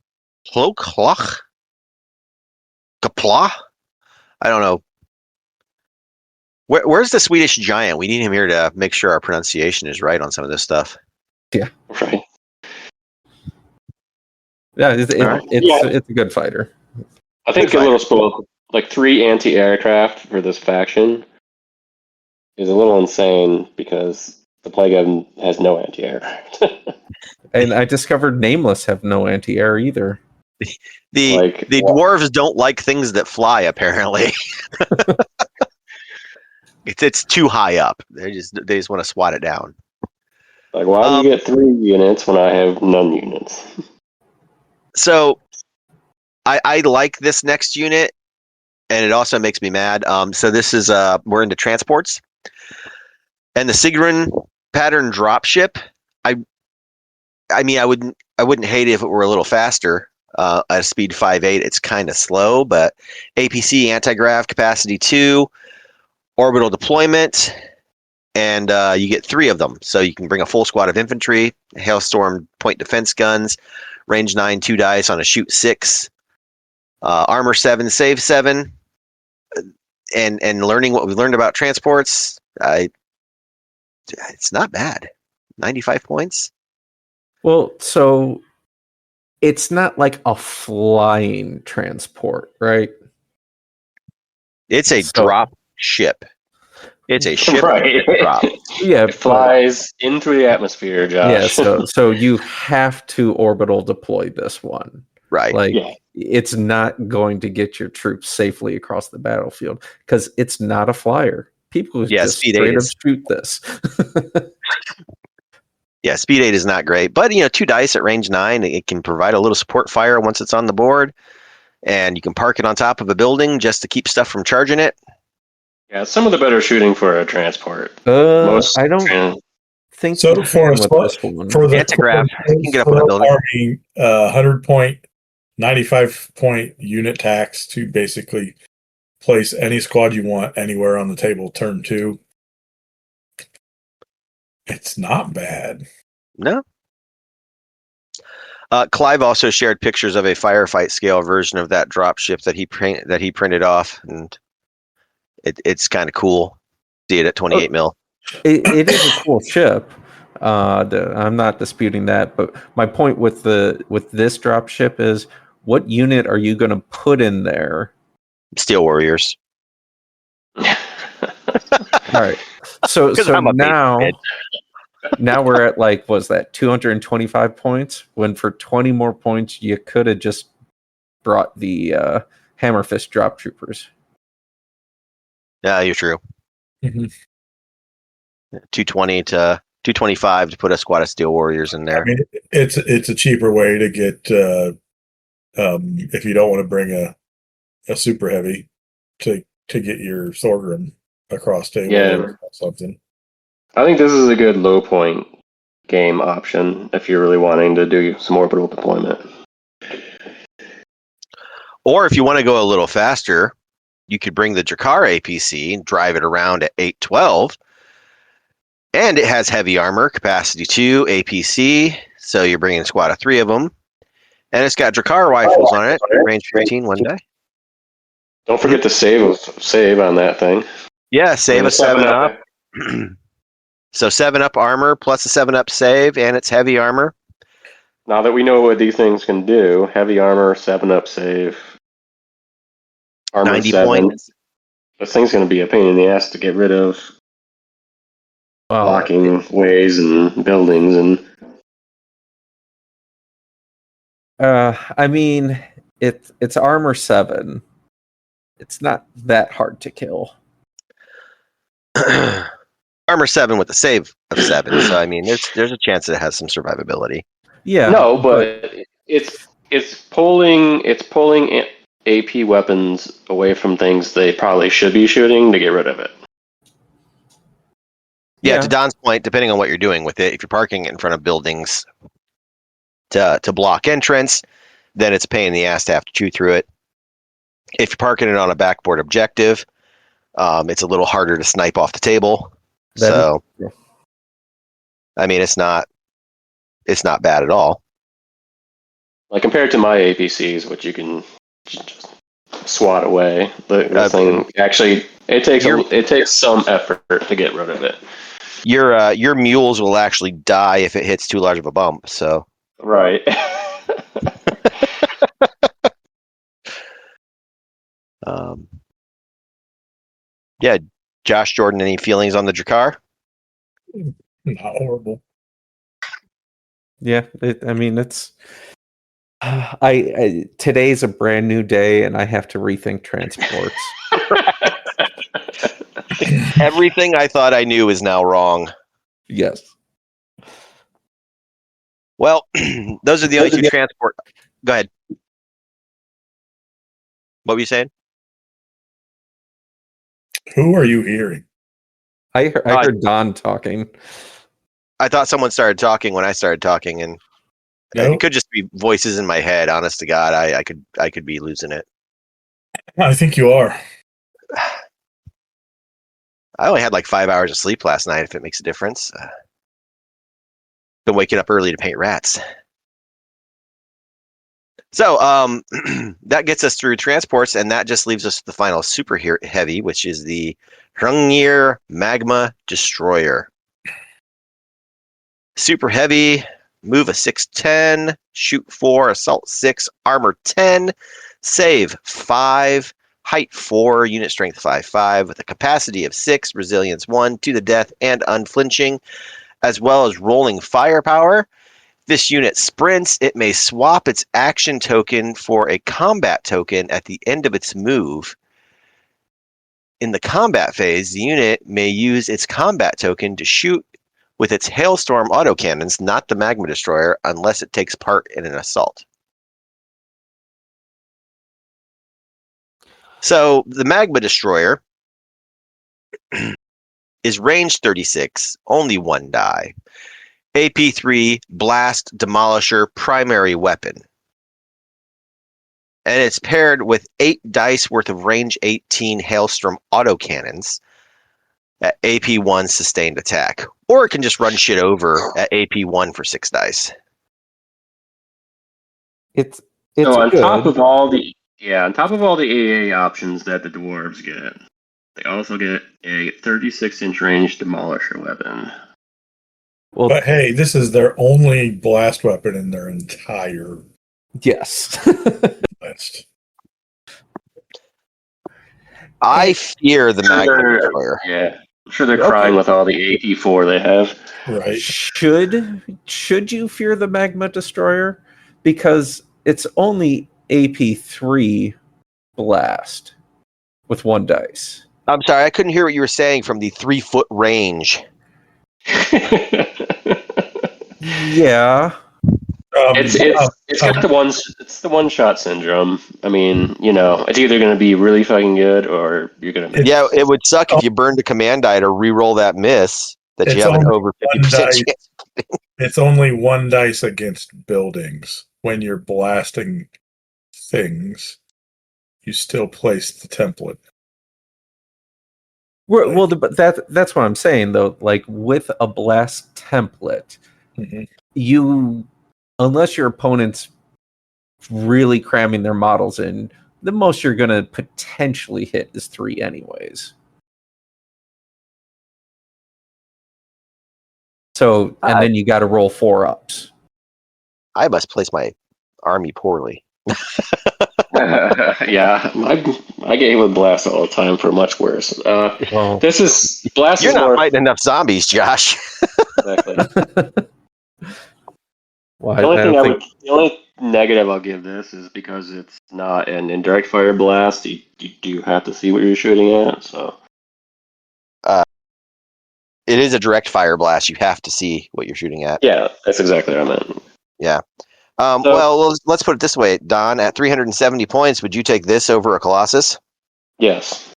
Hlock? Kapla? I don't know. Where's the Swedish giant? We need him here to make sure our pronunciation is right on some of this stuff. Yeah. Right. Yeah, it's a good fighter. I think a little spoiled. Like 3 anti-aircraft for this faction is a little insane because the Plague has no anti-aircraft. And I discovered Nameless have no anti-air either. The dwarves don't like things that fly, apparently. It's too high up. They just want to swat it down. Like, why do you get 3 units when I have none units? So I like this next unit, and it also makes me mad. So this is we're into transports, and the Sigrun pattern dropship. I mean, I wouldn't hate it if it were a little faster. At a speed 5.8, it's kind of slow, but APC anti-grav capacity 2, orbital deployment, and you get 3 of them. So you can bring a full squad of infantry, hailstorm point defense guns, range 9, 2 dice on a shoot 6, armor 7, save 7, and learning what we learned about transports. It's not bad. 95 points. Well, so it's not like a flying transport, right? It's a drop ship. It's a ship Right. drop. Yeah, it flies into the atmosphere, Josh. Yeah, so you have to orbital deploy this one. Right. Like, it's not going to get your troops safely across the battlefield because it's not a flyer. People just straight up shoot this. Yeah, speed 8 is not great, but 2 dice at range 9, it can provide a little support fire once it's on the board, and you can park it on top of a building just to keep stuff from charging it. Yeah, some of the better shooting for a transport. I don't think so. For the anti-grav, you can get up on a building. Army, 100 point, 95 point unit tax to basically place any squad you want anywhere on the table. Turn 2. It's not bad. No. Clive also shared pictures of a firefight scale version of that dropship that he printed off, and it's kind of cool. See it at 28 mil. It is a cool ship. I'm not disputing that, but my point with this dropship is, what unit are you going to put in there? Steel Warriors. All right. So 'Cause I'm a basic now, kid. now we're at like, was that 225 points? When for 20 more points, you could have just brought the Hammer Fist Drop Troopers. Yeah, you're true. Mhm. 220 to 225 to put a squad of Steel Warriors in I there. mean, it's a cheaper way to get if you don't want to bring a super heavy to get your Thorgrim across table Yeah. or something. I think this is a good low point game option if you're really wanting to do some orbital deployment. Or if you want to go a little faster, you could bring the Drakar APC and drive it around at 812. And it has heavy armor, capacity 2, APC. So you're bringing a squad of 3 of them. And it's got Drakar rifles on it, range 15 one die. Don't forget to save on that thing. Yeah, save And a a 7-up. 7-up. So 7-up armor plus a 7-up save, and it's heavy armor. Now that we know what these things can do, heavy armor, 7-up save, armor 90 7. points. This thing's going to be a pain in the ass to get rid of. Well, Blocking ways and buildings and I mean, it's armor 7. It's not that hard to kill. Armor 7 with the save of 7. So I mean, there's a chance that it has some survivability. Yeah. no, but it's pulling AP weapons away from things they probably should be shooting to get rid of it. Yeah, to Don's point, depending on what you're doing with it, if you're parking it in front of buildings to block entrance, then it's a pain in the ass to have to chew through it. If you're parking it on a backboard objective, it's a little harder to snipe off the table. So, I mean, it's not bad at all. Like compared to my APCs, which you can just swat away. The thing actually it takes some effort to get rid of it. Your mules will actually die if it hits too large of a bump. So right. Yeah, Josh Jordan, any feelings on the Drakar? Not horrible. Yeah, I mean, it's. Today's a brand new day, and I have to rethink transports. Everything I thought I knew is now wrong. Yes. Well, those are the only two transport. Go ahead. What were you saying? Who are you hearing? I heard Don talking. I thought someone started talking when I started talking, and Nope. it could just be voices in my head. Honest to God, I could be losing it. I think you are. I only had like 5 hours of sleep last night. If it makes a difference, been waking up early to paint rats. So that gets us through transports, and that just leaves us with the final super heavy, which is the Hrungnir Magma Destroyer. Super heavy, move a 610, shoot 4, assault 6, armor 10, save 5, height 4, unit strength 5/5, with a capacity of 6, resilience 1, to the death, and unflinching, as well as rolling firepower. This unit sprints. It may swap its action token for a combat token at the end of its move. In the combat phase, the unit may use its combat token to shoot with its Hailstorm autocannons, not the Magma Destroyer, unless it takes part in an assault. So the Magma Destroyer is range 36, only 1 die. AP3 Blast Demolisher primary weapon. And it's paired with 8 dice worth of range 18 Hailstorm autocannons at AP1 sustained attack. Or it can just run shit over at AP1 for 6 dice. It's So on good. top of all the AA options that the dwarves get, they also get a 36-inch range demolisher weapon. Well, But hey, this is their only blast weapon in their entire yes. list. I fear the Sure Magma they're- Destroyer. Yeah, I'm sure they're Okay. crying with all the AP4 they have. Right. Should you fear the Magma Destroyer? Because it's only AP3 blast with 1 dice. I'm sorry, I couldn't hear what you were saying from the 3-foot range. Yeah. It's got the one shot syndrome. I mean, it's either going to be really fucking good or you're going to miss. Yeah, it would suck if you burned a command die to re-roll that miss that you It's have an only over 50% one die. chance. It's only 1 dice against buildings. When you're blasting things, you still place the template. Well, but that's what I'm saying though. Like with a blast template, you, unless your opponent's really cramming their models in, the most you're going to potentially hit is 3 anyways. So, and then you got to roll 4 ups. I must place my army poorly. Yeah, I get hit with blast all the time for much worse. Well, This is blast. You're is not more fighting enough zombies, Josh. exactly. well, The only negative I'll give this is because it's not an indirect fire blast. You do have to see what you're shooting at. So It is a direct fire blast. You have to see what you're shooting at. yeah, that's exactly what I meant. Yeah. So- Well, let's put it this way, Don. At 370 points, would you take this over a Colossus? Yes.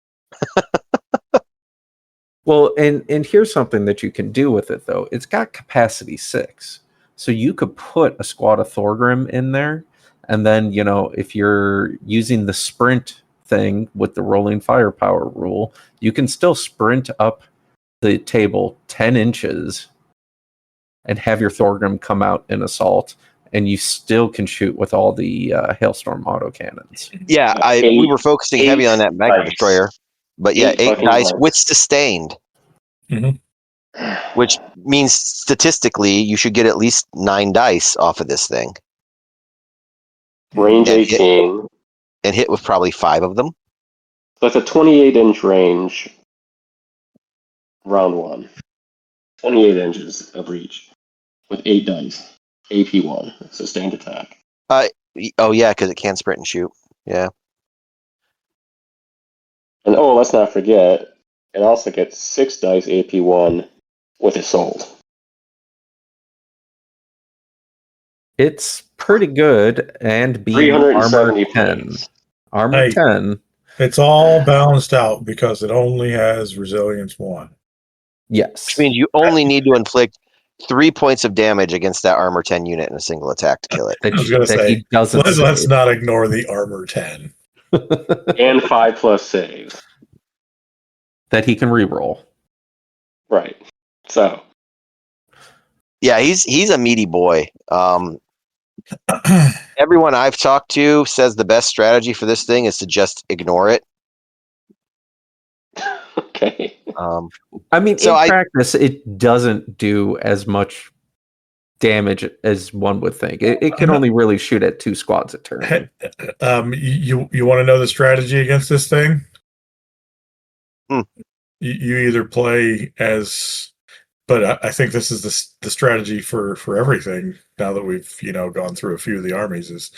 well, and here's something that you can do with it though. It's got capacity 6, so you could put a squad of Thorgrim in there, and then if you're using the sprint thing with the rolling firepower rule, you can still sprint up the table 10 inches and have your Thorgrim come out in assault, and you still can shoot with all the hailstorm autocannons. Yeah, we were focusing heavy on that Magma dice. Destroyer, but yeah, 8 fucking dice dice. with sustained, which means statistically you should get at least 9 dice off of this thing Range And 18. and hit with probably 5 of them. So it's a 28-inch range. Round 1. 28 inches of reach with 8 dice. AP1, sustained attack. Oh yeah, because it can sprint and shoot. Yeah. And let's not forget, it also gets 6 dice AP1 with assault. It's pretty good, and being 370 armor 10. points. Armor Hey. 10. It's all balanced out because it only has resilience 1. Yes. Which means you only need to inflict 3 points of damage against that armor 10 unit in a single attack to kill it. That, I was gonna say, he doesn't Let's save. not ignore the armor 10. And 5+ saves. That he can reroll. Right. So, Yeah, he's a meaty boy. Everyone I've talked to says the best strategy for this thing is to just ignore it. okay. I mean, So in practice, it doesn't do as much damage as one would think. It can only really shoot at 2 squads a turn. You want to know the strategy against this thing? Hmm. You either play as, but I think this is the strategy for everything. Now that we've gone through a few of the armies, is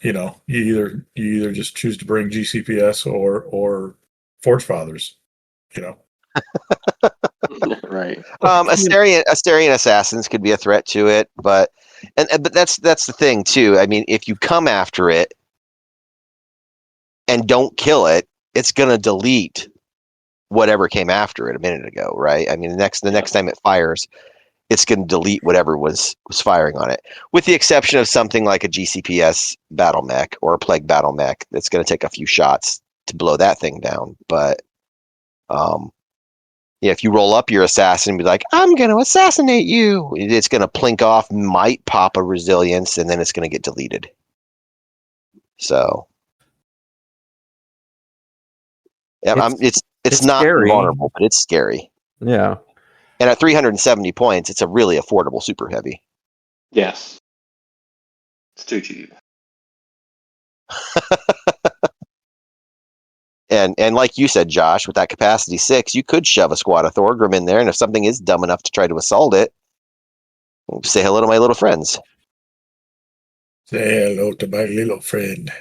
you either just choose to bring GCPS or Forge Fathers. Right. Asterian assassins could be a threat to it, but that's the thing too. I mean, if you come after it and don't kill it, it's gonna delete whatever came after it a minute ago, right? I mean, the next time it fires, it's gonna delete whatever was firing on it, with the exception of something like a GCPS battle mech or a plague battle mech that's gonna take a few shots to blow that thing down. But yeah, if you roll up your assassin and be like, I'm going to assassinate you, it's going to plink off, might pop a resilience, and then it's going to get deleted. So, yeah, it's not scary. vulnerable, but it's scary. Yeah. And at 370 points, it's a really affordable super heavy. Yes. It's too cheap. And like you said, Josh, with that capacity 6, you could shove a squad of Thorgrim in there, and if something is dumb enough to try to assault it, say hello to my little friends. Say hello to my little friend.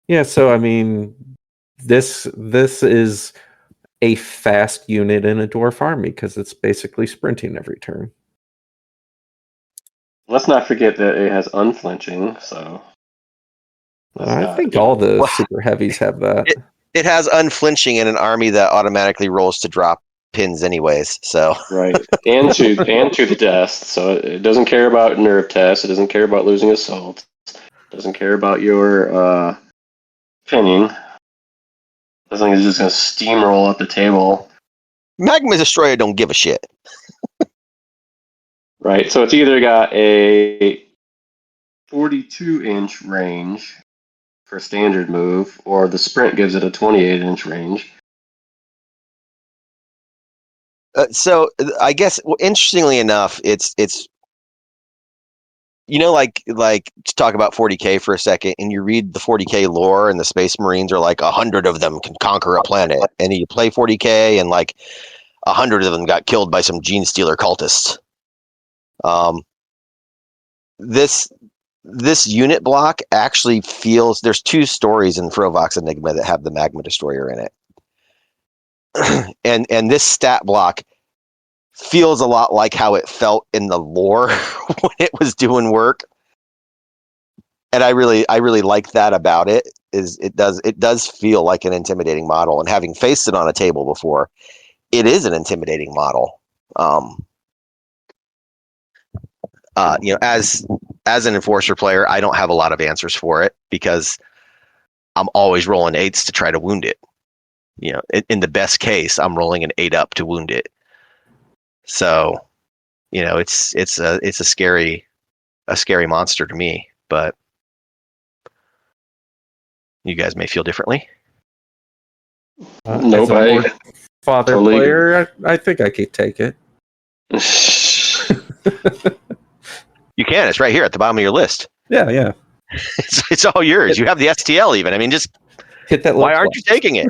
Yeah, so I mean, this is a fast unit in a dwarf army because it's basically sprinting every turn. Let's not forget that it has unflinching, so I think all the Well, super heavies have that. It has unflinching in an army that automatically rolls to drop pins anyways. So right, and to the death. So it doesn't care about nerve tests. It doesn't care about losing assault. It doesn't care about your pinning. This thing is just gonna steamroll up the table. Magma Destroyer don't give a shit. Right, so it's either got a 42-inch range for standard move, or the sprint gives it a 28-inch range. So I guess, interestingly enough, it's like to talk about 40K for a second, and you read the 40K lore, and the Space Marines are like 100 of them can conquer a planet, and you play 40K, and like 100 of them got killed by some gene stealer cultists. This unit block actually feels, there's 2 stories in Frovox Enigma that have the Magma Destroyer in it. and this stat block feels a lot like how it felt in the lore when it was doing work. And I really like that about it, is it does feel like an intimidating model, and having faced it on a table before, it is an intimidating model. As an Enforcer player, I don't have a lot of answers for it because I'm always rolling 8s to try to wound it. In the best case, I'm rolling an 8 up to wound it. So, it's a scary monster to me, but you guys may feel differently. Nope, as a father totally player, I think I could take it. You can. It's right here at the bottom of your list. Yeah. It's all yours. You have the STL even. I mean, just hit that. Why aren't you taking it?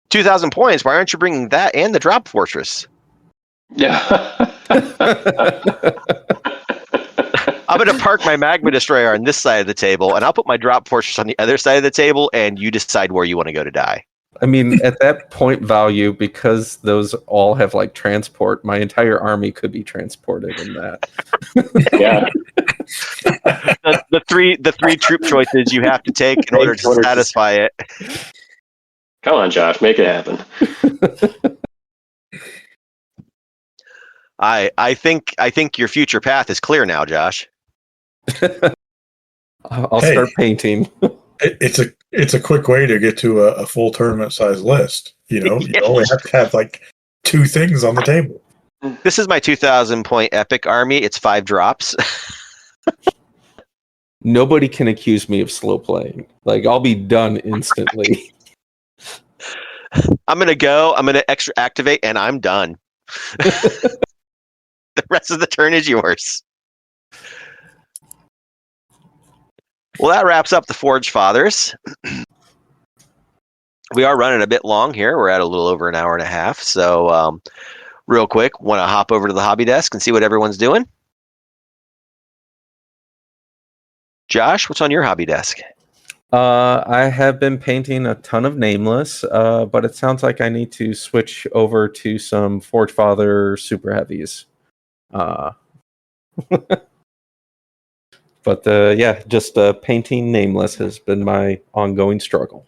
2,000 points. Why aren't you bringing that and the Drop Fortress? Yeah. I'm going to park my Magma Destroyer on this side of the table, and I'll put my Drop Fortress on the other side of the table, and you decide where you want to go to die. I mean, at that point value, because those all have like transport, my entire army could be transported in that. Yeah. The three troop choices you have to take in order to satisfy it. Come on, Josh, make it happen. I think your future path is clear now, Josh. I'll start painting. It's a quick way to get to a full tournament size list. You only have to have like 2 things on the table. This is my 2,000 point epic army. It's 5 drops. Nobody can accuse me of slow playing. Like, I'll be done instantly. I'm gonna extra activate, and I'm done. The rest of the turn is yours. Well, that wraps up the Forge Fathers. We are running a bit long here. We're at a little over an hour and a half. So real quick, want to hop over to the hobby desk and see what everyone's doing? Josh, what's on your hobby desk? I have been painting a ton of Nameless, but it sounds like I need to switch over to some Forge Father Super Heavies. But just painting Nameless has been my ongoing struggle.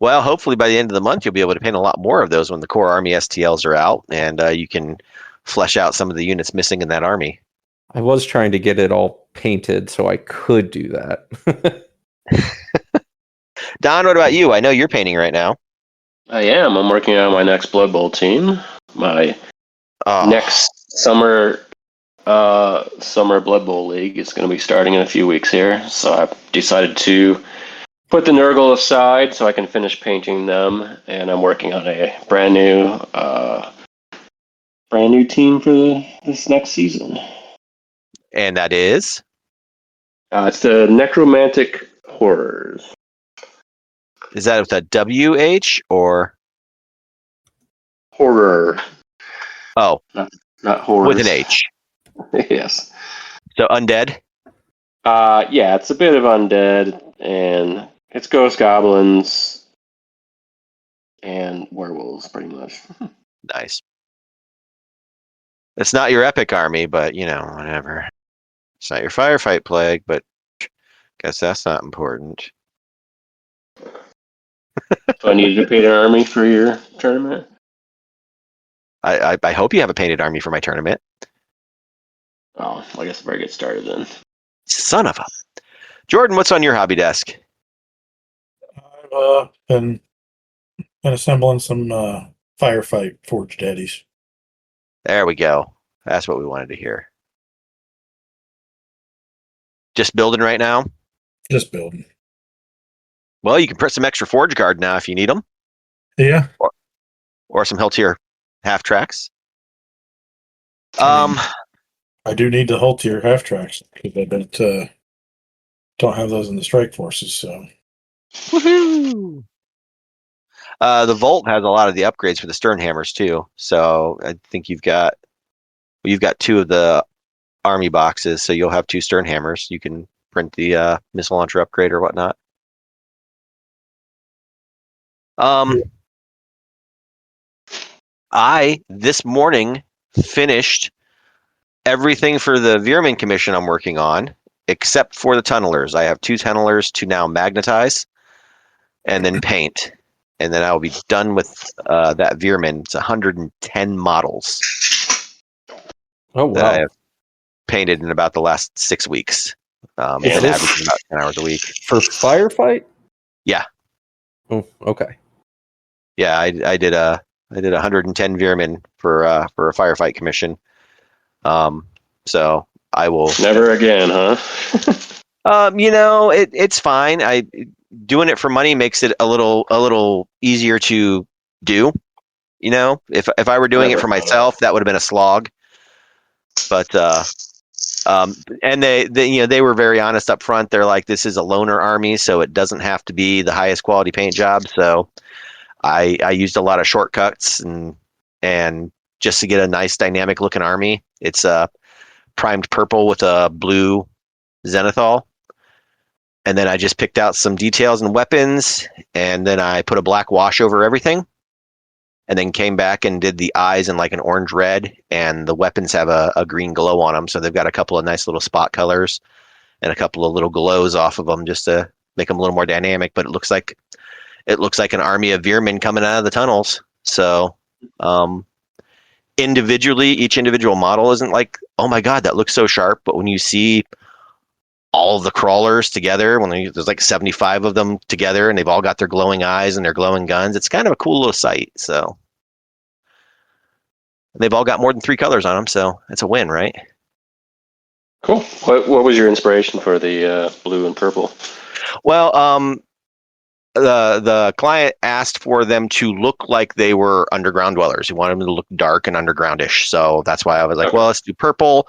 Well, hopefully by the end of the month, you'll be able to paint a lot more of those when the core army STLs are out, and you can flesh out some of the units missing in that army. I was trying to get it all painted so I could do that. Don, what about you? I know you're painting right now. I am. I'm working on my next Blood Bowl team. My next summer Blood Bowl league is going to be starting in a few weeks here. So I've decided to put the Nurgle aside so I can finish painting them, and I'm working on a brand new team for this next season. And that is? It's the Necromantic Horrors. Is that with a WH or? Horror. Oh, Not horrors. with an H. Yes. So undead? Yeah, it's a bit of undead, and it's ghost goblins and werewolves, pretty much. Nice. It's not your epic army, but whatever. It's not your firefight plague, but guess that's not important. So I needed to paint an army for your tournament? I hope you have a painted army for my tournament. Oh, I guess I better get started then. Son of a... Jordan, what's on your hobby desk? I've been assembling some firefight forged eddies. There we go. That's what we wanted to hear. Just building right now? Just building. Well, you can print some extra forge guard now if you need them. Yeah. Or some Heltier half tracks. I do need the hull tier half tracks because I don't have those in the strike forces. So. Woohoo! The Volt has a lot of the upgrades for the stern hammers too. So I think you've got two of the army boxes, so you'll have two stern hammers. You can print the missile launcher upgrade or whatnot. I this morning finished everything for the Veerman Commission I'm working on, except for the tunnelers. I have 2 tunnelers to now magnetize and then paint. And then I will be done with that Veerman. It's 110 models. Oh, wow. That I have painted in about the last 6 weeks. And averaging about 10 hours a week. For firefight? Yeah. Oh, okay. Yeah, I did 110 Veerman for a firefight commission. So I will never again, huh? It's fine. Doing it for money makes it a little easier to do. If I were doing it for myself, that would have been a slog. But and they were very honest up front. They're like, this is a loner army, so it doesn't have to be the highest quality paint job. So I used a lot of shortcuts and just to get a nice dynamic looking army. It's primed purple with a blue zenithal. And then I just picked out some details and weapons, and then I put a black wash over everything, and then came back and did the eyes in like an orange red, and the weapons have a green glow on them, so they've got a couple of nice little spot colors and a couple of little glows off of them just to make them a little more dynamic. But it looks like an army of Veermen coming out of the tunnels. So individually, each individual model isn't like, oh my god, that looks so sharp, but when you see all of the crawlers together, when there's like 75 of them together and they've all got their glowing eyes and their glowing guns, it's kind of a cool little sight. So they've all got more than 3 colors on them, so it's a win, right? Cool. What was your inspiration for the blue and purple? Well, the client asked for them to look like they were underground dwellers. He wanted them to look dark and undergroundish, so that's why I was like, okay, well, let's do purple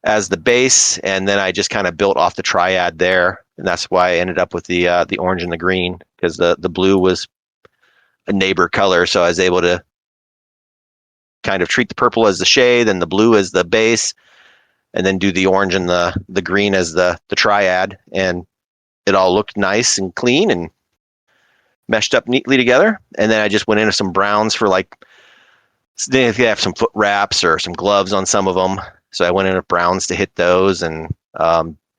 as the base, and then I just kind of built off the triad there, and that's why I ended up with the orange and the green, because the blue was a neighbor color, so I was able to kind of treat the purple as the shade and the blue as the base, and then do the orange and the green as the triad, and it all looked nice and clean and meshed up neatly together. And then I just went into some browns for like, if you have some foot wraps or some gloves on some of them. So I went into browns to hit those, and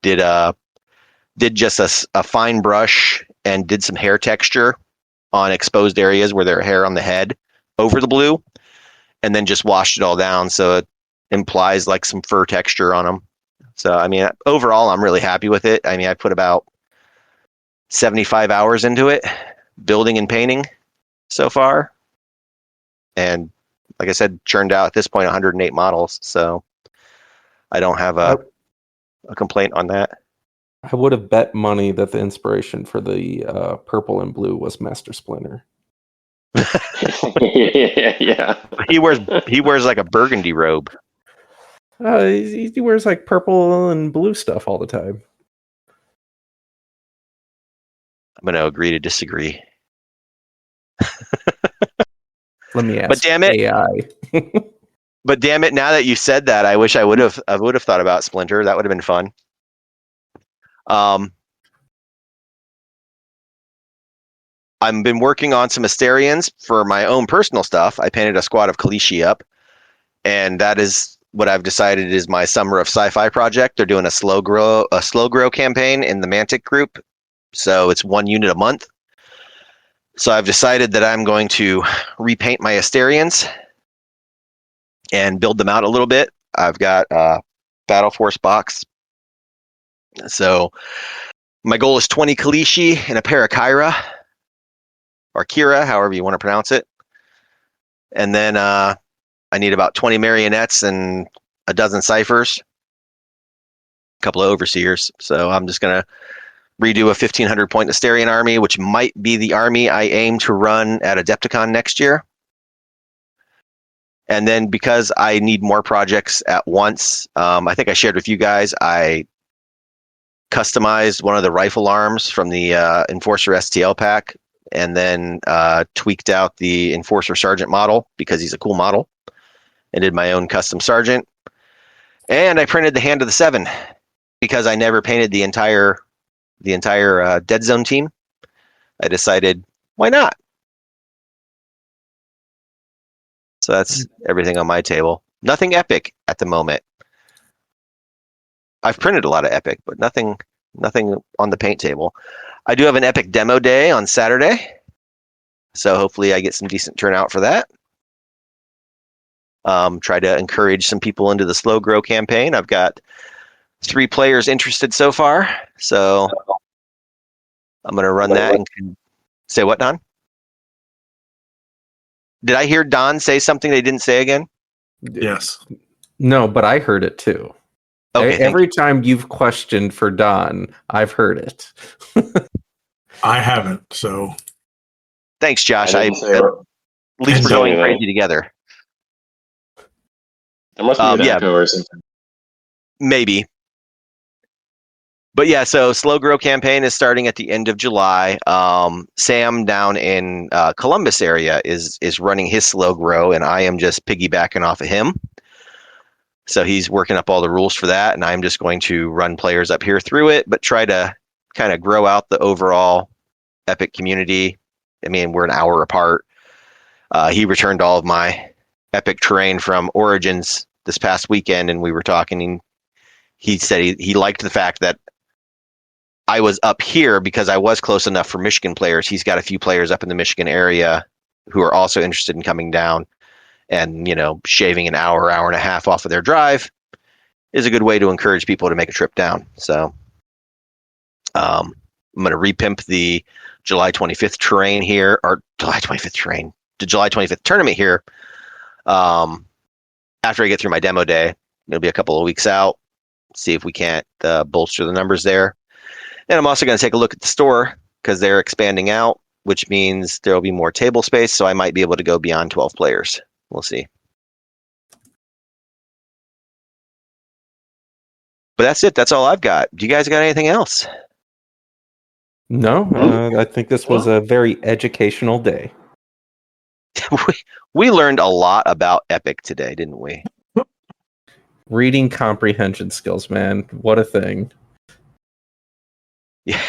did just a fine brush and did some hair texture on exposed areas where there are hair on the head over the blue, and then just washed it all down so it implies like some fur texture on them. So I mean, overall, I'm really happy with it. I mean, I put about 75 hours into it, building and painting so far, and like I said, churned out at this point 108 models. So I don't have a complaint on that. I would have bet money that the inspiration for the purple and blue was Master Splinter. Yeah. He wears like a burgundy robe. He wears like purple and blue stuff all the time. I'm going to agree to disagree. Let me ask But damn it, AI. now that you said that, I wish I would have thought about Splinter. That would have been fun. I've been working on some Asterians for my own personal stuff. I painted a squad of Kalishi up, and that is what I've decided is my Summer of Sci-Fi project. They're doing a slow grow campaign in the Mantic group, so it's 1 unit a month. So I've decided that I'm going to repaint my Asterians and build them out a little bit. I've got a Battle Force box. So my goal is 20 Kalishi and a pair of Kyra, or Kira, however you want to pronounce it. And then I need about 20 marionettes and a dozen ciphers, a couple of overseers. So I'm just going to redo a 1,500 point Asterian army, which might be the army I aim to run at Adepticon next year. And then because I need more projects at once, I think I shared with you guys, I customized one of the rifle arms from the Enforcer STL pack, and then tweaked out the Enforcer Sergeant model because he's a cool model, and did my own custom Sergeant. And I printed the Hand of the Seven because I never painted the entire Dead Zone team. I decided, why not? So that's everything on my table. Nothing epic at the moment. I've printed a lot of epic, but nothing on the paint table. I do have an epic demo day on Saturday, so hopefully I get some decent turnout for that. Try to encourage some people into the slow grow campaign. I've got 3 players interested so far, so I'm going to run that and say what, Don? Did I hear Don say something they didn't say again? Yes. No, but I heard it too. Okay, Every time you've questioned for Don, I've heard it. I haven't, so. Thanks, Josh. I At didn't say least we're say going anything. crazy together. There must be an Yeah. echo or something. Maybe. But yeah, so slow grow campaign is starting at the end of July. Sam down in Columbus area is running his slow grow, and I am just piggybacking off of him. So he's working up all the rules for that, and I'm just going to run players up here through it, but try to kind of grow out the overall Epic community. I mean, we're an hour apart. He returned all of my Epic terrain from Origins this past weekend, and we were talking, and he said he liked the fact that I was up here because I was close enough for Michigan players. He's got a few players up in the Michigan area who are also interested in coming down, and shaving an hour and a half off of their drive is a good way to encourage people to make a trip down. So I'm going to repimp the July 25th terrain here, or July 25th terrain, the July 25th tournament here. After I get through my demo day, it'll be a couple of weeks out. See if we can't bolster the numbers there. And I'm also going to take a look at the store because they're expanding out, which means there will be more table space. So I might be able to go beyond 12 players. We'll see. But that's it. That's all I've got. Do you guys got anything else? No, I think this was a very educational day. We learned a lot about Epic today, didn't we? Reading comprehension skills, man. What a thing. Yeah.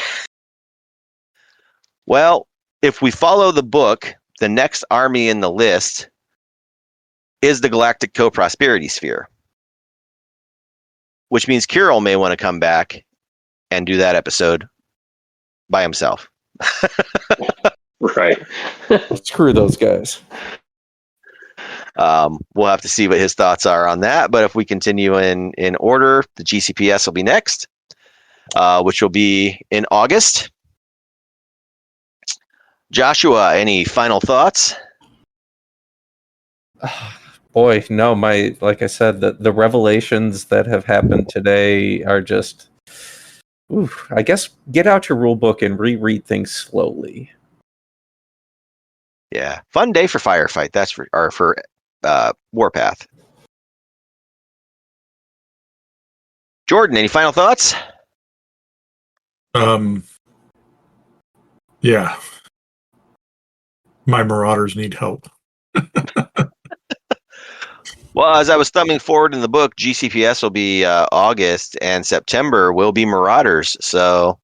Well, if we follow the book, the next army in the list is the Galactic Co-Prosperity Sphere, which means Kirill may want to come back and do that episode by himself. Right. Screw those guys. We'll have to see what his thoughts are on that. But if we continue in order, the GCPS will be next, which will be in August. Joshua, any final thoughts? Boy, no, like I said, the revelations that have happened today are just, I guess get out your rule book and reread things slowly. Yeah, fun day for Firefight. That's for Warpath. Jordan, any final thoughts? Yeah. My Marauders need help. Well, as I was thumbing forward in the book, GCPS will be August, and September will be Marauders. So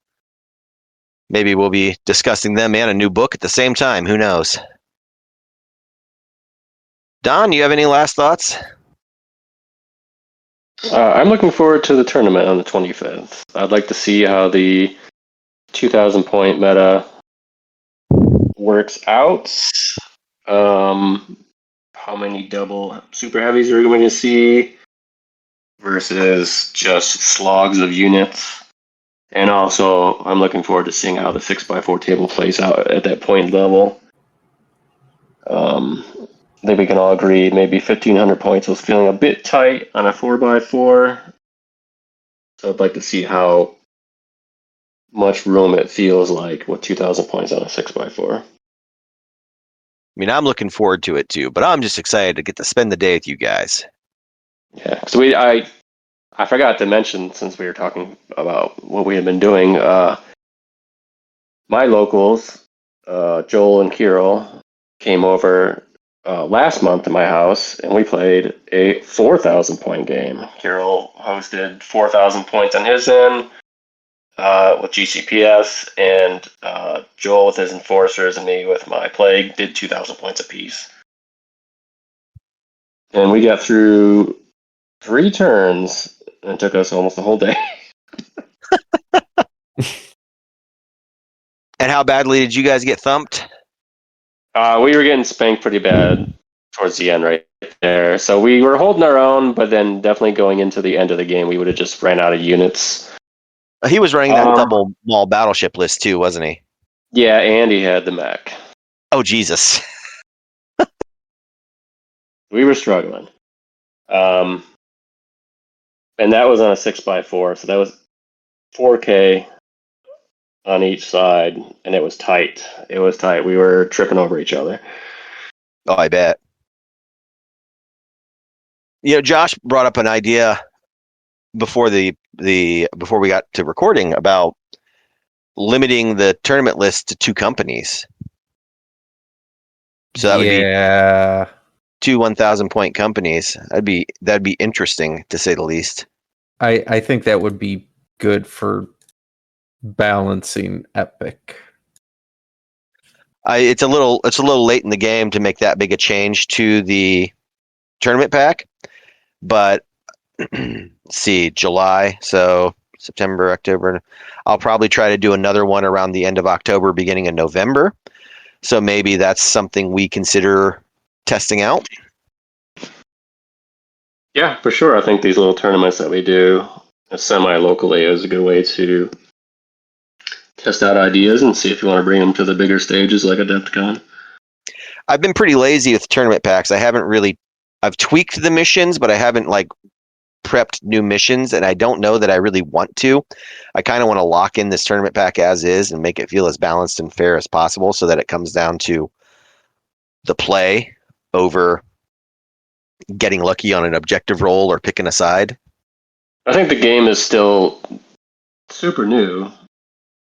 maybe we'll be discussing them and a new book at the same time. Who knows? Don, you have any last thoughts? I'm looking forward to the tournament on the 25th. I'd like to see how the 2,000 point meta works out. How many double super heavies are we going to see versus just slogs of units. And also, I'm looking forward to seeing how the 6x4 table plays out at that point level. I think we can all agree maybe 1,500 points was feeling a bit tight on a 4x4. So I'd like to see how much room it feels like with 2,000 points on a 6x4. I mean, I'm looking forward to it too, but I'm just excited to get to spend the day with you guys. Yeah, so I forgot to mention, since we were talking about what we had been doing, my locals, Joel and Kirill, came over last month to my house, and we played a 4,000 point game. Kirill hosted 4,000 points on his end with GCPS, and Joel with his Enforcers and me with my Plague did 2,000 points apiece. And we got through 3 turns, and it took us almost the whole day. And how badly did you guys get thumped? We were getting spanked pretty bad towards the end right there. So we were holding our own, but then definitely going into the end of the game, we would have just ran out of units. He was running that double mall battleship list too, wasn't he? Yeah, and he had the mech. Oh, Jesus. We were struggling. And that was on a 6x4, so that was 4K on each side, and it was tight. It was tight. We were tripping over each other. Oh, I bet. You know, Josh brought up an idea before before we got to recording about limiting the tournament list to 2 companies. So that would be 2 1,000 point companies. That'd be interesting to say the least. I think that would be good for balancing Epic. It's a little late in the game to make that big a change to the tournament pack, but see, July, so September, October. I'll probably try to do another one around the end of October, beginning of November. So maybe that's something we consider testing out. Yeah, for sure. I think these little tournaments that we do semi-locally is a good way to test out ideas and see if you want to bring them to the bigger stages like AdeptCon. I've been pretty lazy with tournament packs. I've tweaked the missions, but I haven't prepped new missions, and I don't know that I really want to. I kind of want to lock in this tournament pack as is and make it feel as balanced and fair as possible so that it comes down to the play over getting lucky on an objective roll or picking a side. I think the game is still super new,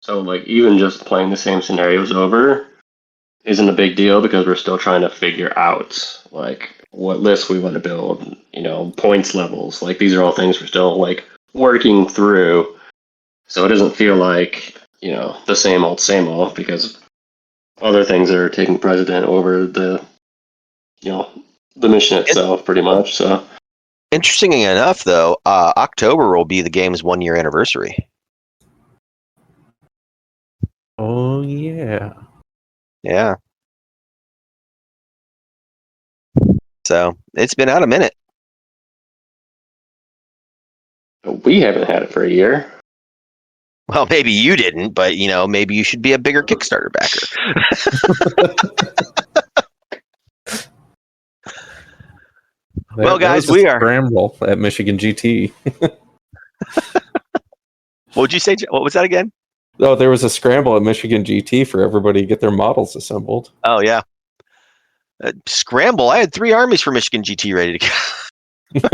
so even just playing the same scenarios over isn't a big deal because we're still trying to figure out what lists we want to build, points levels. These are all things we're still working through. So it doesn't feel like, the same old because other things are taking precedent over the mission itself pretty much. So interestingly enough though, October will be the game's 1-year anniversary. Oh yeah. Yeah. So it's been out a minute. we haven't had it for a year. Well, maybe you didn't, but maybe you should be a bigger Kickstarter backer. Well, guys, we are scramble at Michigan GT. What would you say? What was that again? Oh, there was a scramble at Michigan GT for everybody to get their models assembled. Oh yeah, scramble! I had 3 armies for Michigan GT ready to go.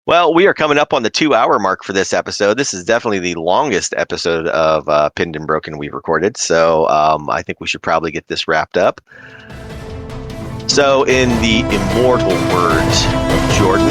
Well, we are coming up on the 2-hour mark for this episode. This is definitely the longest episode of Pinned and Broken we've recorded. So I think we should probably get this wrapped up. So in the immortal words of Jordan,